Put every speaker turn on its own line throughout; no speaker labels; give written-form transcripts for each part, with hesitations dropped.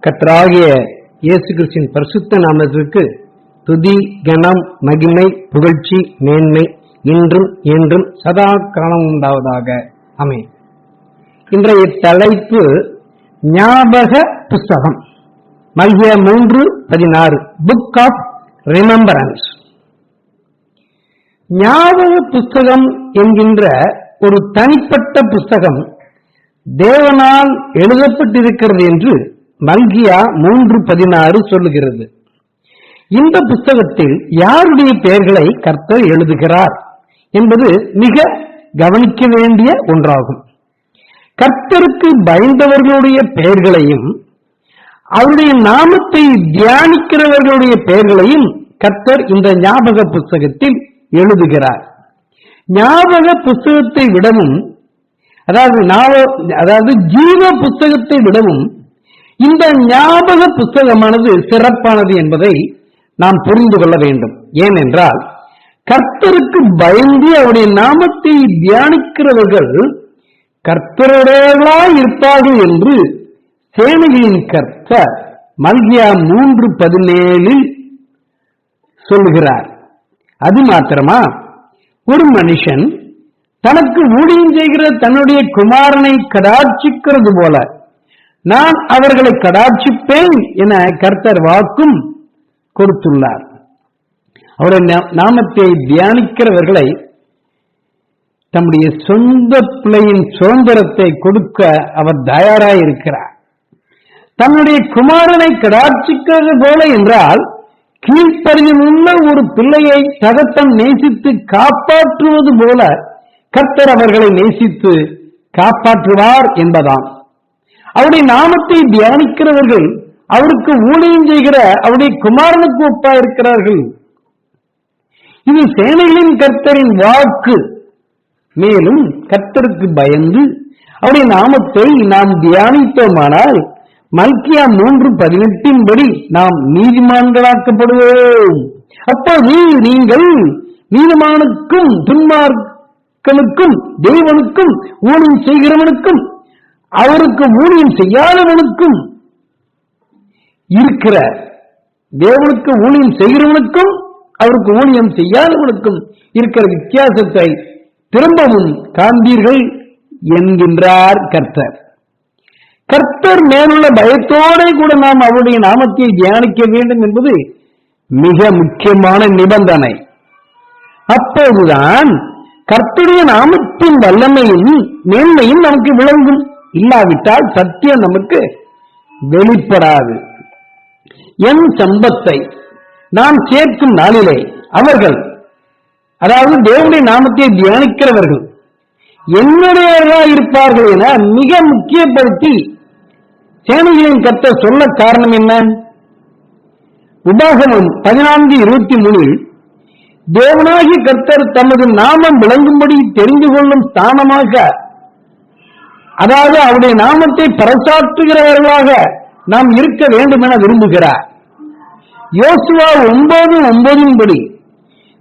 கர்த்தராகிய இயேசு கிறிஸ்துவின் பரிசுத்த நாமத்திற்கு துதி, கனம், மகிமை, புகழ்ச்சி, மேன்மை இன்றும் என்றும் சதா காலம் உண்டாவதாக. ஆமென். இன்றைய தலைப்பு ஞாபக புஸ்தகம். மல்கியா 3:16 புக் ஆஃப் ரிமெம்பரன்ஸ். ஞாபக புஸ்தகம் என்கின்ற ஒரு தனிப்பட்ட புஸ்தகம் தேவனால் எழுதப்பட்டிருக்கிறது என்று மல்கியா 3:16 சொல்லுகிறது. இந்த புஸ்தகத்தில் யாருடைய பெயர்களை கர்த்தர் எழுதுகிறார் என்பது மிக கவனிக்க வேண்டிய ஒன்றாகும். கர்த்தருக்கு பயந்தவர்களுடைய பெயர்களையும் அவருடைய நாமத்தை தியானிக்கிறவர்களுடைய பெயர்களையும் கர்த்தர் இந்த ஞாபக புஸ்தகத்தில் எழுதுகிறார். ஞாபக புஸ்தகத்தை விடவும், அதாவது ஜீவ புஸ்தகத்தை விடவும் இந்த ஞாபக புஸ்தகமானது சிறப்பானது என்பதை நாம் புரிந்து கொள்ள வேண்டும். ஏனென்றால் கர்த்தருக்கு பயந்து அவருடைய நாமத்தை தியானிக்கிறவர்கள் கர்த்தருடையவர்களாய் இருப்பார்கள் என்று சேனைகளின் கர்த்தர் மல்கியா 3:17 சொல்லுகிறார். அது மாத்திரமா, ஒரு மனுஷன் தனக்கு ஊழியம் செய்கிற தன்னுடைய குமாரனை கடாட்சிக்கிறது போல நான் அவர்களை கடாட்சிப்பேன் என கர்த்தர் வாக்கும் கொடுத்துள்ளார். அவருடைய நாமத்தை தியானிக்கிறவர்களை தம்முடைய சொந்த பிள்ளையின் சுதந்திரத்தை கொடுக்க அவர் தயாராயிருக்கிறார். தன்னுடைய குமாரனை கடாட்சிக்கிறது போல என்றால் கீழ்ப்படியில் உள்ள ஒரு பிள்ளையை தகப்பன் நேசித்து காப்பாற்றுவது போல கர்த்தர் அவர்களை நேசித்து காப்பாற்றுவார் என்பதாம். அவருடைய நாமத்தை தியானிக்கிறவர்கள் அவருக்கு ஊழியம் செய்கிற அவருடைய குமாரனுக்கு ஒப்பா இருக்கிறார்கள். இது சேனைகளின் கர்த்தரின் வாக்கு. மேலும் கர்த்தருக்கு பயந்து அவருடைய நாமத்தை நாம் தியானித்தோமானால் மல்கியா 3:18 படி நாம் நீதிமான்களாக்கப்படுவோம். அப்போது நீங்கள் நீதிமானுக்கும் துன்மார்க்கனுக்கும் தேவனுக்கும் ஊழியம் செய்கிறவனுக்கும் அவருக்கு ஊழியம் செய்யாதவனுக்கும் இருக்கிற, தேவனுக்கு ஊழியம் செய்கிறவனுக்கும் அவருக்கு ஊழியம் செய்யாதவனுக்கும் இருக்கிற வித்தியாசத்தை திரும்பவும் காண்பீர்கள் என்கின்றார் கர்த்தர். கர்த்தர் மேலுள்ள பயத்தோட கூட நாம் அவருடைய நாமத்தை தியானிக்க வேண்டும் என்பது மிக முக்கியமான நிபந்தனை. அப்போதுதான் கர்த்தருடைய நாமத்தின் வல்லமையும் மேன்மையும் நமக்கு விளங்கும். இல்லாவிட்டால் சத்தியம் நமக்கு வெளிப்படாது. என் சம்பத்தை நாம் சேர்க்கும் நாளிலே அவர்கள், அதாவது தேவனுடைய நாமத்தை தியானிக்கிறவர்கள் என்னுடையவர்களாக இருப்பார்கள் என மிக முக்கியப்படுத்தி சேனைகளின் கர்த்தர் சொல்ல காரணம் என்ன? உபாகமம் 14:23 தேவனாகிய கர்த்தர் தமது நாமம் விளங்கும்படி தெரிந்து கொள்ளும் ஸ்தானமாக, அதாவது அவருடைய நாமத்தை பறைசாற்றுகிறவர்களாக நாம் இருக்க வேண்டும் என விரும்புகிறார். யோசுவா 9:9 படி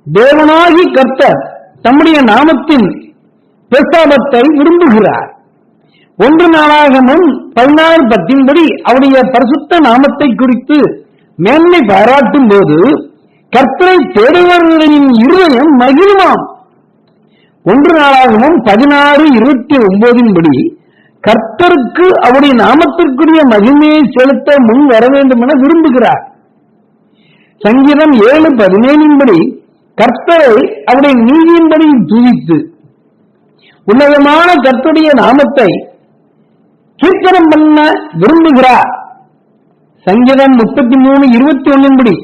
தேவனாகி கர்த்தர் தம்முடைய நாமத்தின் பிரஸ்தாபத்தை விரும்புகிறார். 1 நாளாகமம் 16:10 படி அவருடைய பரிசுத்த நாமத்தை குறித்து மேன்மை பாராட்டும் போது கர்த்தரை தேடுபவர்களின் இருதயம் மகிழுமாம். 1 நாளாகமம் 16:29 படி கர்த்தருக்கு அவருடைய நாமத்திற்குரிய மகிமையை செலுத்த முன் வர வேண்டும் என விரும்புகிறார். சங்கீதம் 7:17 படி கர்த்தரை அவருடைய நீதியின்படி துதித்து உன்னதமான கர்த்தருடைய நாமத்தை கீர்த்தனம் பண்ண விரும்புகிறார். சங்கீதம் 33:21 படி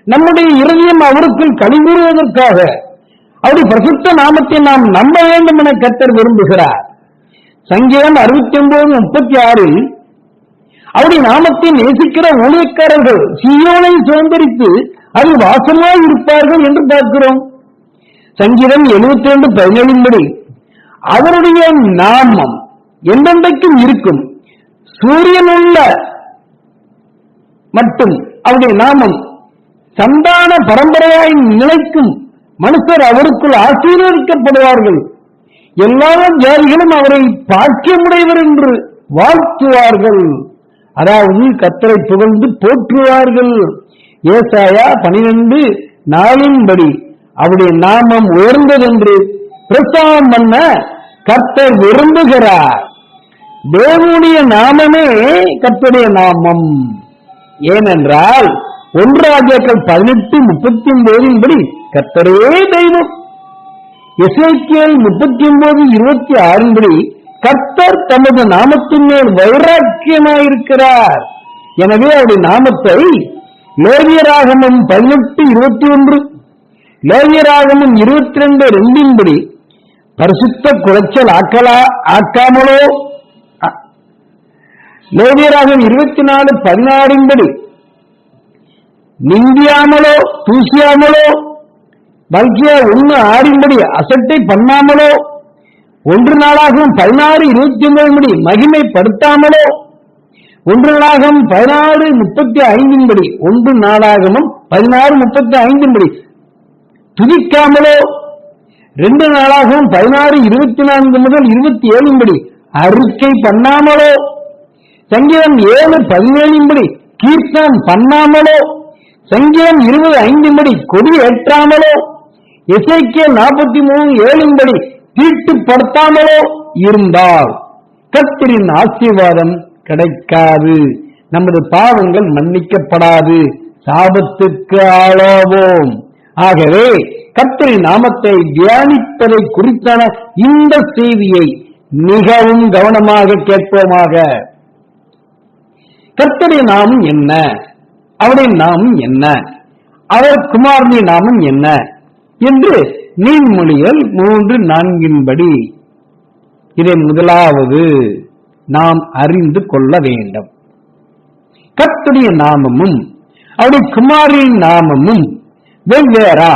நம்முடைய இருதயம் அவருக்குள் களிகூறுவதற்காக அவருடைய பரிசுத்த நாமத்தை நாம் நம்ப வேண்டும் என கர்த்தர் விரும்புகிறார். சங்கீதம் 69:36 அவருடைய நாமத்தை நேசிக்கிற ஊழியக்காரர்கள் சீயோனை சுதந்திரித்து அது வாசமாய் இருப்பார்கள் என்று பார்க்கிறோம். சங்கீதம் 72:17 படி அவருடைய நாமம் என்றென்றைக்கும் இருக்கும், சூரியனுள்ள மட்டும் அவருடைய நாமம் சந்தான பரம்பரையாய் நிலைக்கும், மனுஷர் அவருக்குள் ஆசீர்வதிக்கப்படுவார்கள், எல்லா ஜாதிகளும் அவரை பாக்கியமுடையவர் என்று வாழ்த்துவார்கள். அதாவது கர்த்தரை புகழ்ந்து போற்றுவார்கள். ஏசாயா 12:4 அவருடைய நாமம் உயர்ந்ததென்று பிரசாரம் பண்ண கர்த்தர் விரும்புகிறார். தேவனுடைய நாமமே கர்த்தருடைய நாமம். ஏனென்றால் 1 ராஜாக்கள் 18:39 கர்த்தரே தெய்வம். எசேக்கியேல் 39:26 கர்த்தர் தமது நாமத்தின் மேல் வைராக்கியமாயிருக்கிறார். எனவே அவருடைய நாமத்தை லேவியராகமம் 18:21 லேவியராகமம் 22:2 பரிசுத்த குலைச்சல் ஆக்காமலோ, லேவியராகமம் 24:16 நிந்தியாமலோ தூசியாமலோ, பல்கியா 1:6 அசட்டை பண்ணாமலோ, 1 நாளாகவும் 16:29 மகிமைப்படுத்தாமலோ, 1 நாளாகவும் 16:35 1 நாளாகவும் 16:35 துதிக்காமலோ, 2 நாளாகவும் 16:24 முதல் 27 அறிக்கை பண்ணாமலோ, சங்கீதம் 7:17 கீர்த்தனம் பண்ணாமலோ, சங்கீதம் 20:5 கொடி ஏற்றாமலோ, எசேக்கியேல் 43:7 தீட்டுப்படுத்தாமலோ இருந்தால் கர்த்தரின் ஆசீர்வாதம் கிடைக்காது, நமது பாவங்கள் மன்னிக்கப்படாது, சாபத்துக்கு ஆளாவோம். ஆகவே கர்த்தரின் நாமத்தை தியானிப்பதை குறித்தான இந்த செய்தியை மிகவும் கவனமாக கேட்போமாக. கர்த்தருடைய நாமம் என்ன? அவருடைய நாமம் என்ன? அவர் குமாரனுடைய நாமம் என்ன என்று நீதிமொழிகள் 3:4 இதை முதலாவது நாம் அறிந்து கொள்ள வேண்டும். கர்த்தருடைய நாமமும் அவருடைய குமாரனின் நாமமும் வெவ்வேறா?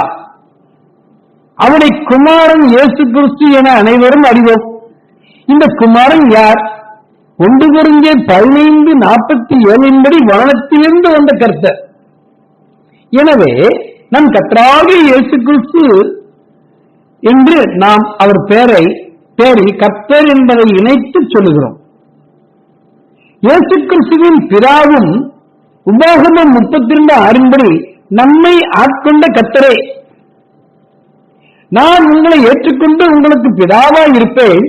அவருடைய குமாரன் இயேசு கிறிஸ்து என அனைவரும் அறிவோம். இந்த குமாரன் யார்? 1 கொரிந்தியர் 15:47 வானத்திலிருந்து வந்த கர்த்தர். எனவே நம் கர்த்தராகிய இயேசு கிறிஸ்து என்று நாம் அவர் பேரில் கர்த்தர் என்பதை இணைத்து சொல்லுகிறோம். இயேசு கிறிஸ்துவின் பிதாவும் உபாகமம் 32:6 நம்மை ஆட்கொண்ட கர்த்தரே, நான் உங்களை ஏற்றுக்கொண்டு உங்களுக்கு பிதாவாய் இருப்பேன்,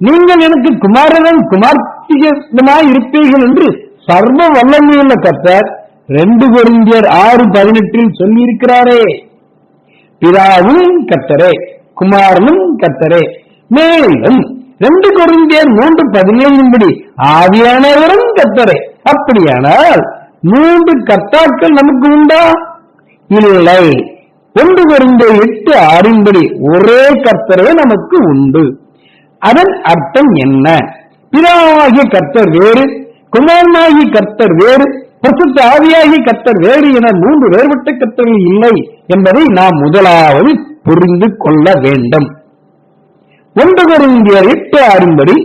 நீங்கள் எனக்கு குமாரனும் குமார்த்திகமாய் இருப்பீர்கள் என்று சர்வ வல்லமையுள்ள கர்த்தர் 2 கொரிந்தியர் 6:18 சொல்லியிருக்கிறாரே. பிதாவும் கர்த்தரே, குமாரனும் கர்த்தரே. மேலும் 2 கொரிந்தியர் 3:17 ஆவியானவரும் கர்த்தரே. அப்படியானால் 3 கர்த்தாக்கள் நமக்கு உண்டா? இல்லை. 1 கொரிந்தியர் 8:6 ஒரே கர்த்தரே நமக்கு உண்டு. அதன் அர்த்தம் என்ன? பிதாவாகிய கர்த்தர் வேறு, குமாரனாகிய கர்த்தர் வேறு, பரிசுத்த ஆவியாகிய கர்த்தர் வேறு என 3 வேறுபட்ட கர்த்தர்கள் இல்லை என்பதை நாம் முதலாவது புரிந்து கொள்ள வேண்டும். 1 கொரிந்தியர் 8:6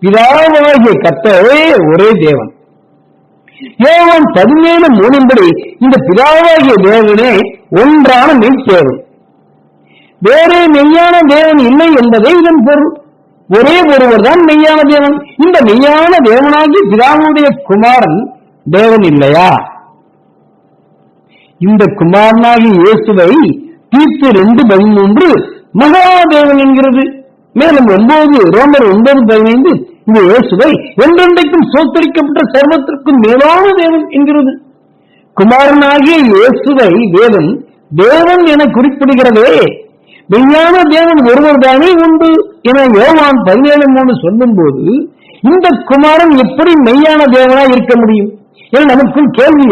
பிதாவாகிய கர்த்தரே ஒரே தேவன். யோவான் 17:3 இந்த பிதாவாகிய தேவனே ஒன்றான மெய்தேவன், வேறே மெய்யான தேவன் இல்லை என்பதே இதன் பொருள். ஒரே ஒருவர் தான் மெய்யான தேவன். இந்த மெய்யான தேவனாகி பிதாவுடைய குமாரன் தேவன் இல்லையா? இந்த குமாரனாகி இயேசுவை தீத்து 2:13 மகாதேவன் என்கிறது. மேலும் ரோமர் 9:15 இந்த இயேசுவை என்றென்றைக்கும் சோத்தரிக்கப்பட்ட சர்வத்திற்கும் மேலான தேவன் என்கிறது. குமாரனாகிய இயேசுவை வேதம் தேவன் என குறிப்பிடுகிறதே. மெய்யான தேவன் ஒருவர் தானே உண்டு என யோவான் 17:3 சொல்லும் போது இந்த குமாரன் எப்படி மெய்யான தேவனாய் இருக்க முடியும் என நமக்குள் கேள்வி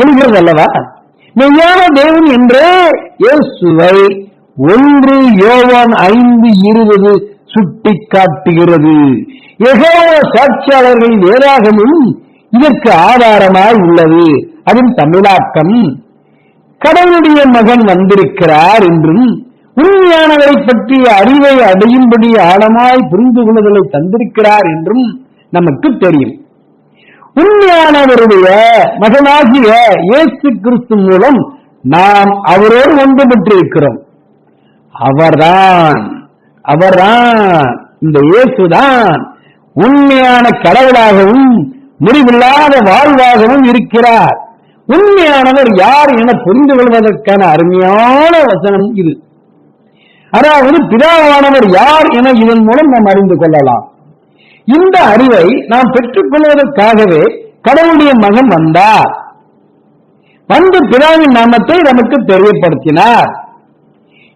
எழுகிறது அல்லவா? மெய்யான தேவன் என்றே இயேசுவை 1 யோவான் 5:20 சுட்டி காட்டுகிறது. யெகோவா சாட்சியாளர்கள் வேதாகமும் இதற்கு ஆதாரமாய் உள்ளது. அதன் தமிழாக்கம் கடவுளுடைய மகன் வந்திருக்கிறார் என்றும் உண்மையானவரை பற்றிய அறிவை அடையும்படி ஆழமாய் புரிந்து கொள்ளுதலை தந்திருக்கிறார் என்றும் நமக்கு தெரியும். உண்மையானவருடைய மகனாகிய இயேசு கிறிஸ்து மூலம் நாம் அவரோடு ஒன்று பெற்றிருக்கிறோம். அவர்தான் இந்த இயேசுதான் உண்மையான கடவுளாகவும் முடிவில்லாத வாழ்வாகவும் இருக்கிறார். உண்மையானவர் யார் என புரிந்து கொள்வதற்கான அருமையான வசனம் இது. அதாவது பிதாவானவர் யார் என இதன் மூலம் நாம் அறிந்து கொள்ளலாம். இந்த அறிவை நாம் பெற்றுக் கொள்வதற்காகவே கடவுளுடைய மகன் வந்தார். வந்து பிதாவின் நாமத்தை நமக்கு தெரியப்படுத்தினார்.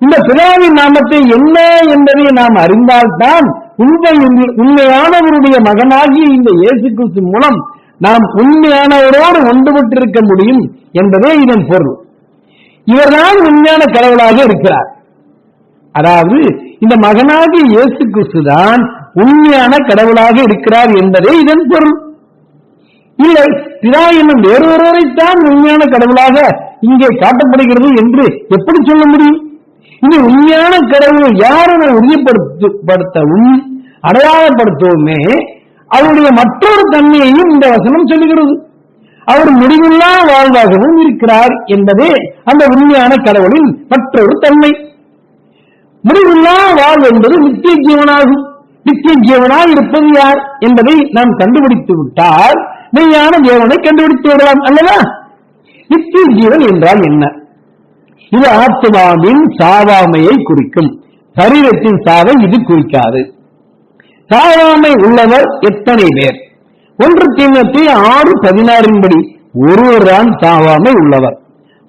இந்த பிதாவின் நாமத்தை என்ன என்பதை நாம் அறிந்தால்தான் உண்மையானவருடைய மகனாகிய இந்த இயேசு கிறிஸ்து மூலம் நாம் உண்மையானவரோடு ஒன்றுபட்டிருக்க முடியும் என்பதே இதன் பொருள். இவர்தான் உண்மையான கடவுளாக இருக்கிறார். அதாவது இந்த மகனாகிய இயேசு கிறிஸ்து தான் உண்மையான கடவுளாக இருக்கிறார் என்பதே இதன் பொருள். இல்லை, பிதா என்னும் வேறொருவரைத்தான் உண்மையான கடவுளாக இங்கே காட்டப்படுகிறது என்று எப்படி சொல்ல முடியும்? இது உண்மையான கடவுள் யார் என உறுதிப்படுத்தவும் அடையாளப்படுத்தவுமே அவருடைய மற்றொரு தன்மையையும் இந்த வசனம் சொல்லுகிறது. அவர் முடிவில்லா வாழ்வாகவும் இருக்கிறார் என்பதே அந்த உண்மையான கடவுளின் மற்றொரு தன்மை. முடிவில்லா வாழ்வு என்பது நித்திய ஜீவனாகும். நித்திய ஜீவனாய் இருப்பது யார் என்பதை நாம் கண்டுபிடித்து விட்டால் மெய்யான தேவனை கண்டுபிடித்து விடலாம் அல்லவா? நித்திய ஜீவன் என்றால் என்ன? இது ஆத்மாவின் சாவாமையை குறிக்கும். சரீரத்தின் சாவை இது குறிக்காது. சாவாமை உள்ளவர் எத்தனை பேர்? 1 தீமோத்தேயு 6:16 படி ஒருவர்தான் சாவாமை உள்ளவர்.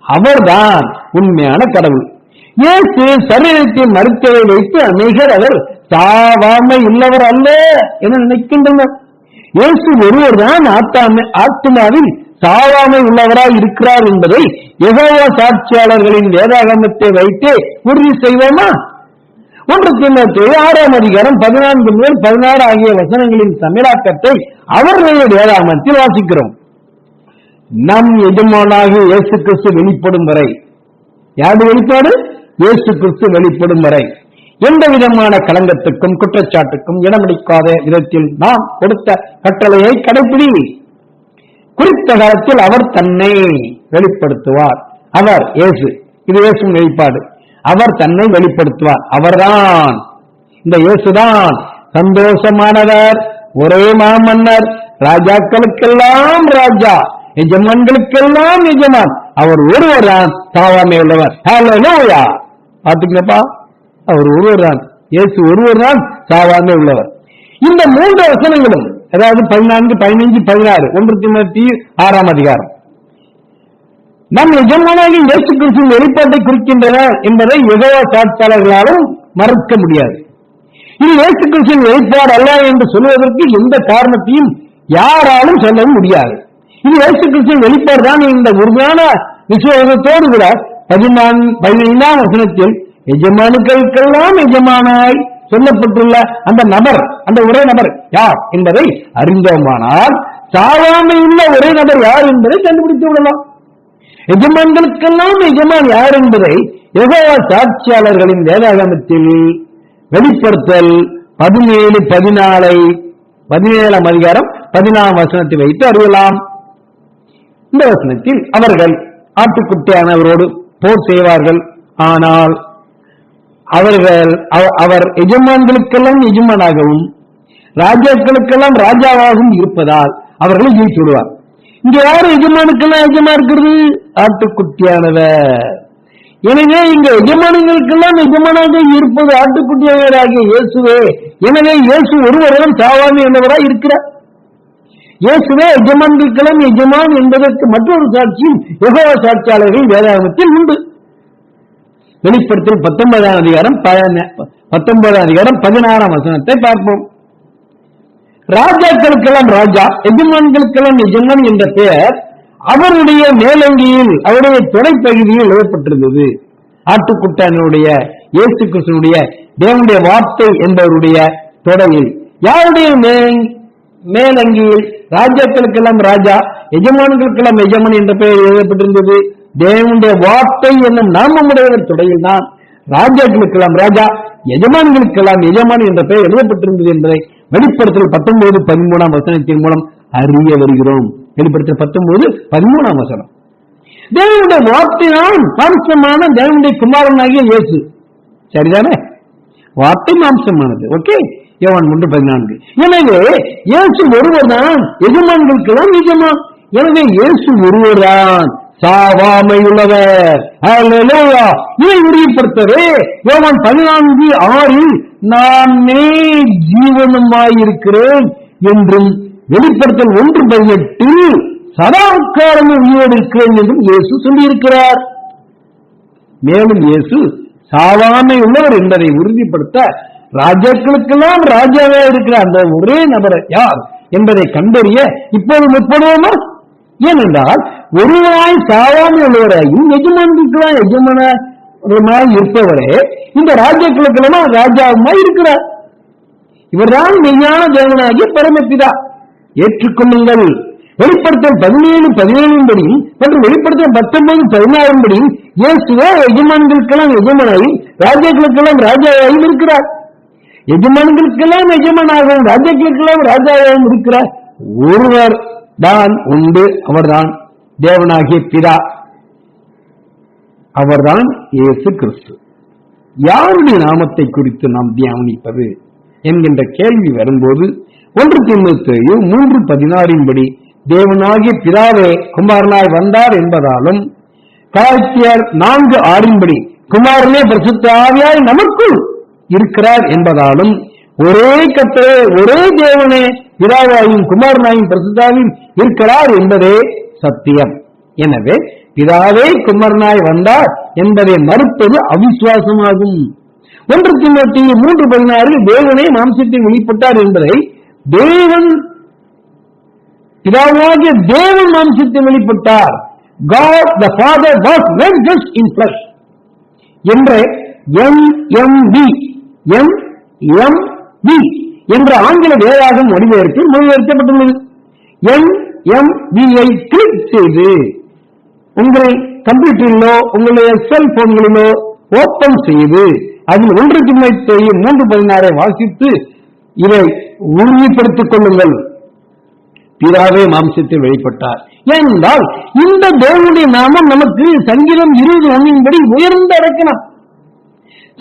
அவர்தான் உண்மையான கடவுள். இயேசு சரீரத்தை மறுத்ததை வைத்து அநேகர் அவர் சாவாமை உள்ளவர் அல்ல என நினைக்கின்றனர். இயேசு ஒருவர்தான் ஆத்மாவில் சாவாமை உள்ளவராய் இருக்கிறார் என்பதை யெகோவா சாட்சியாளர்களின் வேதாகமத்தை வைத்து உறுதி செய்வோமா? 1 தீமோத்தேயு 6:14 முதல் 16 ஆகிய வசனங்களின் தமிழாக்கத்தை அவர்களுடைய வேதாகமத்தில் வாசிக்கிறோம். நம் எஜமானாகிய இயேசு கிறிஸ்து வெளிப்படும் வரை, யாரு வெளிப்பாடு? இயேசு கிறிஸ்து வெளிப்படும் வரை எந்த விதமான களங்கத்துக்கும் குற்றச்சாட்டுக்கும் இடமளிக்காத விதத்தில் நாம் கொடுத்த கட்டளையை கடைபிடி. குறித்த காலத்தில் அவர் தன்னை வெளிப்படுத்துவார். அவர் இயேசு, இது இயேசு வெளிப்பாடு. அவர் தன்னை வெளிப்படுத்துவார். அவர்தான், இந்த இயேசுதான் சந்தோஷமானவர், ஒரே மாமன்னர், ராஜாக்களுக்கெல்லாம் ராஜா, எஜமான்களுக்கெல்லாம் எஜமான். அவர் ஒருவர் தான் சாவாமை உள்ளவர். ஹல்லேலூயா! பாத்தீங்களா? அவர் ஒருவர் தான், இயேசு ஒருவர் தான் சாவாமை உள்ளவர். இந்த 3 வசனங்களும், அதாவது 14, 15, 16, 1 தீமோத்தேயு 6ஆம் அதிகாரம் நம் எஜமானாகிய இயேசு கிறிஸ்துவின் வெளிப்பாட்டை குறிக்கின்றன என்பதை யெகோவா சாட்சியாளர்களாலும் மறுக்க முடியாது. இது இயேசு கிறிஸ்துவின் வெளிப்பாடு அல்ல என்று சொல்வதற்கு எந்த காரணத்தையும் யாராலும் சொல்லவும் முடியாது. இது இயேசு கிறிஸ்துவின் வெளிப்பாடு தான். இந்த உறுதியான விசுவாசத்தோடு கூட 15ஆம் வசனத்தில் எஜமானுக்களுக்கெல்லாம் எஜமானாய் சொல்லப்பட்டுள்ள அந்த நபர், அந்த ஒரே நபர் யார் என்பதை அறிந்தோமானால் சாவாமை உள்ள ஒரே நபர் யார் என்பதை கண்டுபிடித்து விடலாம். எஜமான்களுக்கெல்லாம் எஜமான் யார் என்பதை யெகோவா சாட்சியாளர்களின் வேதாகமத்தில் வெளிப்படுத்தல் 17:14 அதிகாரம் 14ஆம் வசனத்தை வைத்து அறியலாம். இந்த வசனத்தில் அவர்கள் ஆட்டுக்குட்டியானவரோடு போர் செய்வார்கள். ஆனால் அவர் எஜமான்களுக்கெல்லாம் எஜமானாகவும் ராஜாக்களுக்கெல்லாம் ராஜாவாகவும் இருப்பதால் அவர்களை ஜெயித்து விடுவார். இங்க யாரு எஜமானுக்கெல்லாம் எஜமா இருக்கிறது? ஆட்டுக்குட்டியானவர். எனவே இங்க எஜமானங்களுக்கெல்லாம் எஜமானாக இருப்பது ஆட்டுக்குட்டியானவராகிய இயேசுவே. எனவே இயேசு ஒருவரிடம் சாவாமை உள்ளவராய் இருக்கிறார். இயேசுவே எஜமான்களுக்கெல்லாம் எஜமான் என்பதற்கு மற்றொரு சாட்சியும் யெகோவா சாட்சியாளர்கள் வேதாகமத்தில் உண்டு. வெளிப்படுத்தல் 19ஆம் அதிகாரம் 16ஆம் வசனத்தை பார்ப்போம். ராஜாக்களுக்கெல்லாம் ராஜா, எஜமான்களுக்கெல்லாம் எஜமான் என்ற பெயர் அவருடைய மேலங்கியில், அவருடைய தொடைப்பகுதியில் எழுதப்பட்டிருந்தது. ஆட்டுக்குட்டானுடைய இயேசு கிறிஸ்துவினுடைய தேவனுடைய வார்த்தை என்பவருடைய தொடையில், யாருடைய மேலங்கியில் ராஜாக்களுக்கெல்லாம் ராஜா, எஜமான்களுக்கெல்லாம் எஜமான் என்ற பெயர் எழுதப்பட்டிருந்தது? தேவனுடைய வார்த்தை என்னும் நாமமுடையவர் தொடையில் தான் ராஜாக்களுக்கெல்லாம் ராஜா, எஜமான்களுக்கெல்லாம் எஜமான் என்ற பெயர் எழுதப்பட்டிருந்தது என்பதை வெளிப்படுத்தல் 19:13 வசனத்தின் மூலம் அறிய வருகிறோம். வெளிப்படுத்தல் 19:13 வசனம். தேவனுடைய வார்த்தை தான் மாம்சமான தேவனுடைய குமாரனாகிய இயேசு. சரிதானே? வார்த்தை மாம்சமானது. ஓகே. யோவான் 3:14. எனவே இயேசு ஒருவர் தான் எஜமான்களுக்கெல்லாம் எஜமான். எனவே இயேசு ஒருவர்தான் சாவாமை உள்ளவர். இதை உறுதிப்படுத்தவே யோவான் 14:6 நானே ஜீவனுமாயிருக்கிறேன் என்றும், வெளிப்படுத்தல் 1:18 சதாகாலமும் உயிரோடு இருக்கிறேன் என்றும் இயேசு சொல்லியிருக்கிறார். மேலும் இயேசு சாவாமை உள்ளவர் என்பதை உறுதிப்படுத்த ராஜாக்களுக்கெல்லாம் ராஜாவே இருக்கிற அந்த ஒரே நபர் யார் என்பதை கண்டறிய இப்போது முற்படுவோமா? ஏனென்றால் ஒருவராய் சாவாமை உள்ளவராயும் எஜமான்களுக்கெல்லாம் எஜமானமாய் இருப்பவரே இந்த ராஜாக்களுக்கெல்லாம் ராஜாவுமாய் இருக்கிறார். இவர்தான் மெய்யான தேவனாகிய பரமபிதா. ஏற்றுக்கொள்ளுங்கள். வெளிப்படுத்தல் 17:17 படியும் மற்றும் வெளிப்படுத்தல் 19:16 படியும் இயேசுவே எஜமான்களுக்கெல்லாம் எஜமானாயும் ராஜாக்களுக்கெல்லாம் ராஜாவாயும் இருக்கிறார். எஜமான்களுக்கெல்லாம் எஜமானாகவும் ராஜாக்களுக்கெல்லாம் ராஜாவாகவும் இருக்கிறார் ஒருவர் தான் உண்டு. அவர்தான் தேவனாகிய பிதா. அவர்தான் இயேசு கிறிஸ்து. யாருடைய நாமத்தை குறித்து நாம் தியானிப்பது என்கின்ற கேள்வி வரும்போது 1 தீமோத்தேயு 3:16 படி தேவனாகிய பிதாவே குமாரனாய் வந்தார் என்பதாலும், கலாத்தியர் 4:6 படி குமாரனே பரிசுத்த ஆவியாய் நமக்குள் இருக்கிறார் என்பதாலும், ஒரே கர்த்தரே ஒரே தேவனே பிதாவாயும் குமாரனாயும் பரிசுத்தாவியும் இருக்கிறார் என்பதே சத்தியம். எனவே பிதாவே குமாரனாய் வந்தார் என்பதை மறுப்பது அவிசுவாசமாகும். 1 தீமோத்தேயு 3:16 தேவனே மாம்சத்தில் வெளிப்பட்டார் என்பதை தேவன் பிதாவாகிய தேவன் மாம்சத்தில் வெளிப்பட்டார். God the Father was manifest in flesh என்ற MMV என்ற ஆங்கில வேதாகம் மொழிபெயர்க்கப்பட்டுள்ளது. MMV கிளிக் செய்து உங்கள் கம்ப்யூட்டரிலோ உங்களுடைய செல்போன்களிலோ ஓபன் செய்து அதில் 1 தீமோத்தேயு 3:16 வாசித்து இதை உறுதிப்படுத்திக் கொள்ளுங்கள். பிதாவே மாம்சத்தில் வெளிப்பட்டார் என்றால் இந்த தேவனுடைய நாமம் நமக்கு சங்கீதம் 20:1 படி உயர்ந்த அடைக்கலம்.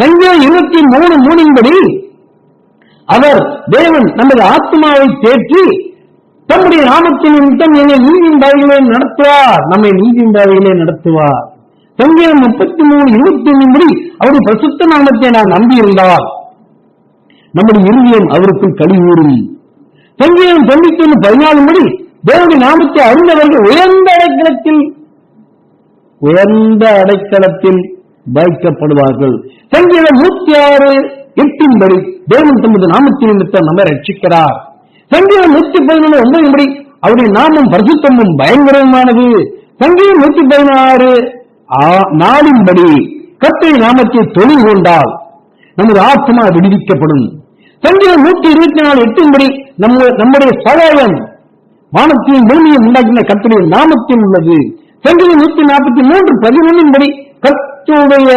சங்கீதம் 23:3 படி அவர் தேவன் நமது ஆத்மாவை தேற்றி தம்முடைய நாமத்தின் நிமித்தம் என்னை நீதியின் பாதையிலே நடத்துவார், நம்மை நீதியின் பாதையிலே நடத்துவார். சங்கீதம் 33:21 படி அவருடைய பரிசுத்த நாமத்தை நான் நம்பியிருந்தால் நம்முடைய இருதயம் அவருக்குள் களிகூறும். சங்கீதம் 91:14 படி தேவனுடைய நாமத்தை அறிந்தவர்கள் உயர்ந்த அடைக்கலத்தில் வைக்கப்படுவார்கள். சங்கீதம் 106:8 படி தேவன் தமது நாமத்தின் நிமித்தம் நம்மை ரட்சிக்கிறார். சங்கீதம் 111:9 படி அவருடைய நாமம் பரிசுத்தமும் பயங்கரமானது. சங்கீதம் 116:4 படி கர்த்தருடைய நாமத்தை தொழில் கொண்டால் நமது ஆத்மா விடுவிக்கப்படும். சங்கீதம் 124:8 படி நம்முடைய சகாயம் வானத்தையும் பூமியை உண்டாக்கின கர்த்தருடைய நாமத்தில் உள்ளது. சங்கீதம் 143:11 படி கர்த்தருடைய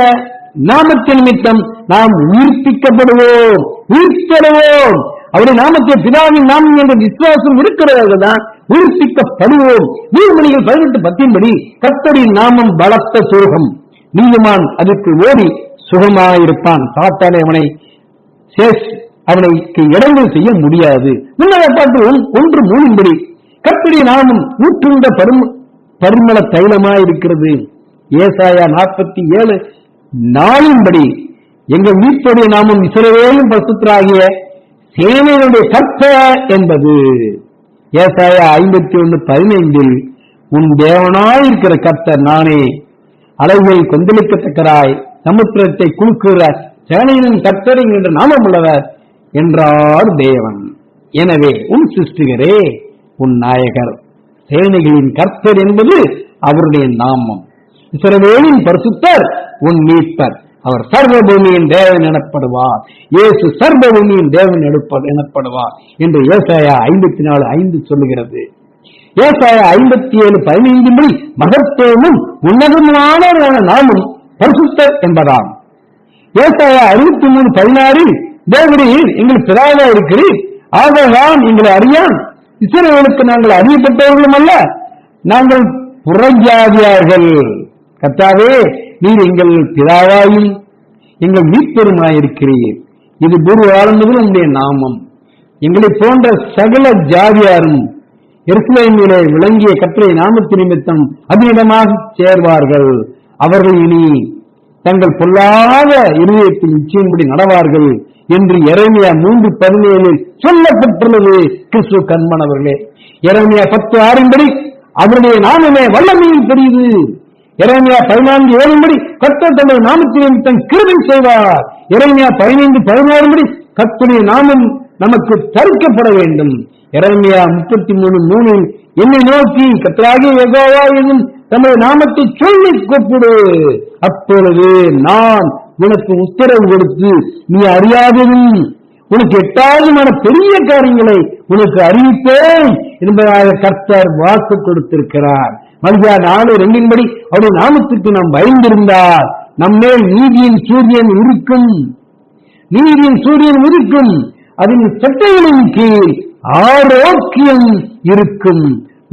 நாமத்தின் நிமித்தம் நாம் உயிர்ப்பிக்கப்படுவோம், உயிர்த்தெழுவோம். அவருடைய நாமத்தை பிதாவின் நாமம் என்ற விசுவாசம் இருக்கிறவர்கள் தான் உயிர்ப்பிக்கப்படுவோம். நீதிமொழிகள் 18:10 படி கர்த்தரின் நாமம் பலத்த சுகம், நீதிமான் அதற்கு ஓடி சுகமாயிருப்பான். சாத்தானே அவனுக்கு இடங்கள் செய்ய முடியாது. முன்னதை பாட்டு 1:3 படி கர்த்தருடைய நாமம் ஊற்றுண்ட பரிமள தைலமாயிருக்கிறது. ஏசாயா 47:4 படி எங்கள் மீட்புடைய நாமம் இஸ்ரவேலின் பரிசுத்தராகிய சேனைகளுடைய கர்த்தர் என்பது. ஏசாயா 51:15 உன் தேவனாயிருக்கிற கர்த்தர் நானே, அலைகள் கொந்தளிக்கத்தக்கராய் சமுத்திரத்தை குலுக்குகிற சேனையின் கர்த்தர் என்ற நாமம் உள்ளவர் என்றார் தேவன். எனவே உன் சிருஷ்டிகரே, உன் நாயகர், சேனைகளின் கர்த்தர் என்பது அவருடைய நாமம். இஸ்ரவேலின் பரிசுத்தர் உன் மீட்பர், அவர் சர்வபூமியின் தேவன் எனப்படுவார். இயேசு சர்வபூமியின் தேவன் எனப்படுவார் என்று ஏசாயா 54:5 சொல்லுகிறது. ஏசாயா 57:15 படி மகத்துவமும் உன்னதமான நாமம் பரிசுத்தர் என்பதாம். ஏசாயா 63:16 தேவரீர் எங்கள் பிதாவா இருக்கிறீர், ஆகவான் எங்களை அறியான், இஸ்ரவேலுக்கு நாங்கள் அறியப்பட்டவர்களும் அல்ல, நாங்கள் புறஜாதியார்கள். கர்த்தாவே, நீர் எங்கள் பிதாவாயும் எங்கள் மீட்பெருமாயிருக்கிறீர். இது பூர்வகாலம் முதல் உங்களுடைய நாமம். எங்களை போன்ற சகல ஜாதியாரும் எருசலேமிலே விளங்கிய கர்த்தருடைய நாமத்து நிமித்தம் அதனிடமாக சேர்வார்கள். அவர்கள் இனி தங்கள் பொல்லாத இருதயத்தின் நிச்சயம்படி நடவார்கள் என்று எரேமியா 3:17 சொல்லப்பட்டுள்ளது. கிறிஸ்துவ கண்மணவர்களே, எரேமியா 10:6 அவருடைய நாமமே வல்லமையில் பெரியது. எரேமியா 14:7 கர்த்தர் தமது நாமத்தின் நிமித்தம் கிருபை செய்வார். எரேமியா 15:16 கர்த்தருடைய நாமம் நமக்கு தரிக்கப்பட வேண்டும். எரேமியா 33:3 என்னை நோக்கி கர்த்தராகிய யெகோவா என்னும் தமது நாமத்தை சொல்லி கூப்பிடு, அப்பொழுது நான் உனக்கு உத்தரவு கொடுத்து நீ அறியாததும் உனக்கு எட்டாவதுமான பெரிய காரியங்களை உனக்கு அறிவிப்பேன் என்பதாக கர்த்தர் வாக்கு கொடுத்திருக்கிறார். மல்கியா 4:2 அவருடைய நாமத்துக்கு நாம் பயந்திருந்தால் நம்மேல் நீதியின் சூரியன் இருக்கும். நீதியின் சூரியன் இருக்கும். அதன் சட்டைகளின் கீழ் ஆரோக்கியம் இருக்கும்.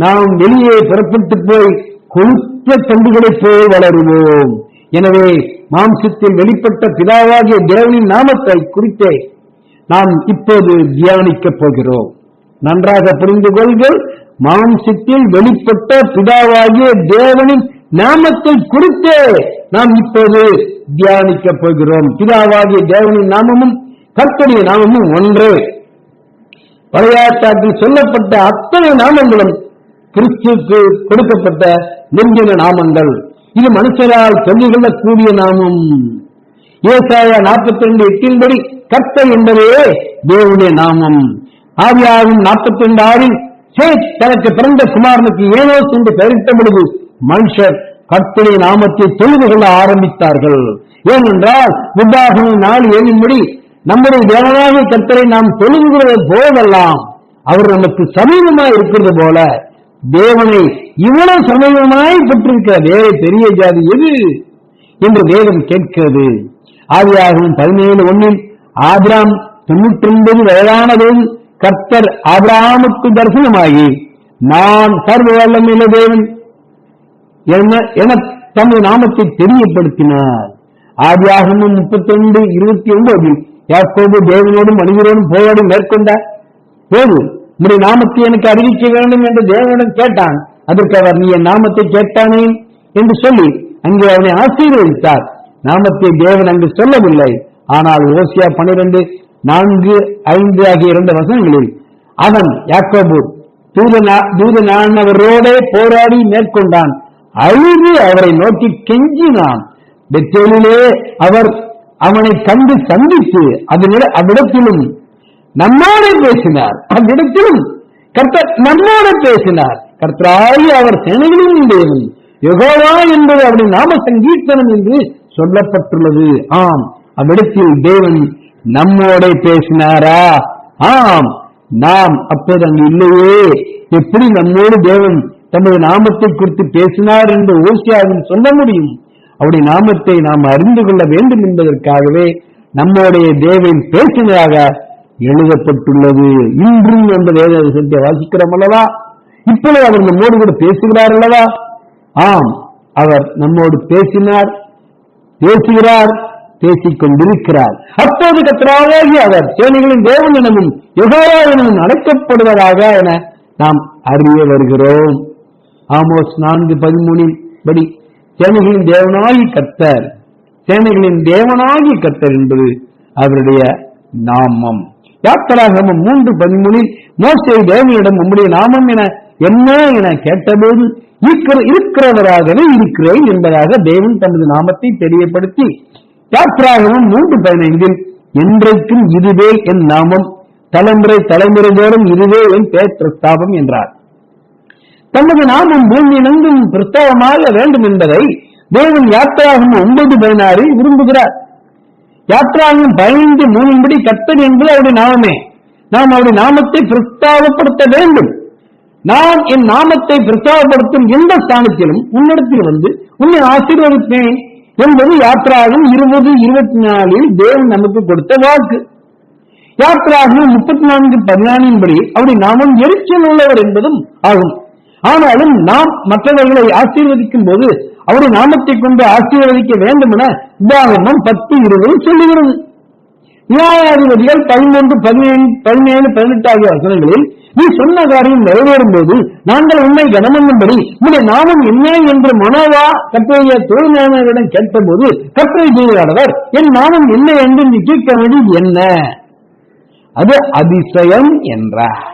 நாம் வெளியே புறப்பட்டு போய் கொழுத்த தண்டுகளைப் போய் வளருவோம். எனவே மாம்சத்தில் வெளிப்பட்ட பிதாவாகிய தேவனின் நாமத்தை குறித்தே நாம் இப்போது தியானிக்கப் போகிறோம். நன்றாக புரிந்து கொள்கள். மாம்சத்தில் வெளிப்பட்ட பிதாவாகிய தேவனின் நாமத்தை குறித்தே நாம் இப்போது தியானிக்கப் போகிறோம். பிதாவாகிய தேவனின் நாமமும் கர்த்தருடைய நாமமும் ஒன்றே. பழைய ஏற்பாட்டில் சொல்லப்பட்ட அத்தனை நாமங்களும் கிறிஸ்துவுக்கு கொடுக்கப்பட்ட நெஞ்சின நாமங்கள். இது மனுஷரால் சொல்லிக்கொள்ளக்கூடிய நாமம். ஏசாயா 42:8 கர்த்தர் என்பதே தேவனுடைய நாமம். ஆதியாகமம் 42:6 சேத் தனக்கு பிறந்த குமாரனுக்கு ஏனோஸ் என்று பெயரிட்ட பொழுது மனுஷர் கர்த்தருடைய நாமத்தை தொழுது கொள்ள ஆரம்பித்தார்கள். ஏனென்றால் உபாகமம் 4:7 நம்முடைய தேவனாகிய கர்த்தரை நாம் தொழுகிறது போதெல்லாம் அவர் நமக்கு சமீபமாய் இருக்கிறது போல தேவனை இவ்வளவு சமீபமாய் பெற்றிருக்கிற வேற பெரிய ஜாதி எது என்று வேதம் கேட்கிறது. ஆதியாகமம் 17:1 ஆபிராம் 99 வயதானதும் கர்த்தர் ஆபிரகாமுக்கு தரிசனமாகி நான் சர்வ வல்லமையுள்ள தேவன் என தமது நாமத்தை தெரியப்படுத்தினார். ஆதியாகமம் 32:29 யாக்கோபு தேவனோடும் மனிதரோடும் போராடி மேற்கொண்டார். போது உம்முடைய நாமத்தை எனக்கு அறிவிக்க வேண்டும் என்று தேவனிடம் கேட்டான். அதற்கு அவர் நீ என் நாமத்தை கேட்டானே என்று சொல்லி அங்கே அவனை ஆசீர்வதித்தார். நாமத்தை தேவன் அங்கு சொல்லவில்லை. ஆனால் ஓசியா 12:4-5 ஆகிய 2 வசனங்களில் அவன் யாக்கோபு தூதனானவரோட போராடி மேற்கொண்டான். அழுது அவரை நோக்கி கெஞ்சினான். பெத்தேலிலே அவர் அவனை கண்டு சந்தித்து அவ்விடத்திலும் நம்மோடு பேசினார். அவ்விடத்திலும் கர்த்தர் நம்மோடு பேசினார். கர்த்தராகி அவர் சேனைகளின் தேவன் யெகோவா என்பது அவருடைய நாம சங்கீர்த்தனம் என்று சொல்லப்பட்டுள்ளது. ஆம், அவ்விடத்தில் தேவன் நம்மோட பேசினாரா? ஆம். நாம் அப்போது அங்கு இல்லையே. எப்படி நம்மோடு தேவன் தமது நாமத்தை குறித்து பேசினார் என்று ஓசியாவில் சொல்ல முடியும்? அவருடைய நாமத்தை நாம் அறிந்து கொள்ள வேண்டும் என்பதற்காகவே நம்முடைய தேவன் பேசினதாக எழுதப்பட்டுள்ளது. இன்றும் அந்த வேதத்தை வாசிக்கிறோம் அல்லவா? இப்பொழுது அவர் நம்மோடு கூட பேசுகிறார் அல்லவா? ஆம், அவர் நம்மோடு பேசினார், பேசுகிறார், பேசிக் கொண்டிருக்கிறார். அப்போது கர்த்தராகிய அவர் சேனைகளின் தேவன் எனவும் யெகோவா எனவும் அழைக்கப்படுவதாக என நாம் அறிய வருகிறோம். ஆமோஸ் 4:13 படி சேனைகளின் தேவனாகி கர்த்தர், சேனைகளின் தேவனாகி கர்த்தர் என்பது அவருடைய நாமம். யாத்திராகமம் 3:13 மோசே தேவனிடம் உம்முடைய நாமம் என்ன என கேட்டபோது இருக்கிறவராகவே இருக்கிறேன் என்பதாக தேவன் தனது நாமத்தை தெரியப்படுத்தி யாத்திராகமம் 3:15 என்றைக்கும் இதுவே என் நாமம், தலைமுறை தலைமுறை தோறும் இதுவே என் பெயர் பிரஸ்தாபம் என்றார். தமது நாமம் பூமியிலெங்கும் பிரஸ்தாபமாக வேண்டும் என்பதை தேவன் யாத்திராகமம் 9:16 விரும்புகிறார். யாத்திராகமம் 15:3 கர்த்தர் என்பது அவருடைய நாமமே. நாம் அவருடைய நாமத்தை பிரஸ்தாபப்படுத்த வேண்டும். நான் என் நாமத்தை பிரஸ்தாபப்படுத்தும் எந்த ஸ்தானத்திலும் உன்னிடத்தில் வந்து உன்னை ஆசீர்வதிப்பேன் என்பது யாத்திராகமம் 20:24 தேவன் நமக்கு கொடுத்த வாக்கு. யாத்திராகமம் 34:14 படி அவருடைய நாமம் எரிச்சல் உள்ளவர் என்பதும் ஆகும். ஆனாலும் நாம் மற்றவர்களை ஆசீர்வதிக்கும் போது அவருடைய நாமத்தை கொண்டு ஆசீர்வதிக்க வேண்டும் என உபாகமம் 10:20 சொல்லுகிறது. நியாயாதிபதிகள் 13, 17, 18 ஆகிய வசனங்களில் நீ சொன்ன காரியம் நிறைவேறும் போது நாங்கள் உண்மை கனமன்னும்படி உன்னுடைய நாமம் என்ன என்று மனோவா கர்த்தருடைய தொழிலாளர்களிடம் கேட்டபோது கர்த்தரை ஜீவியானவர் என் நாமம் என்ன என்று நீ கேட்க வேண்டியது என்ன? அது அதிசயம் என்றார்.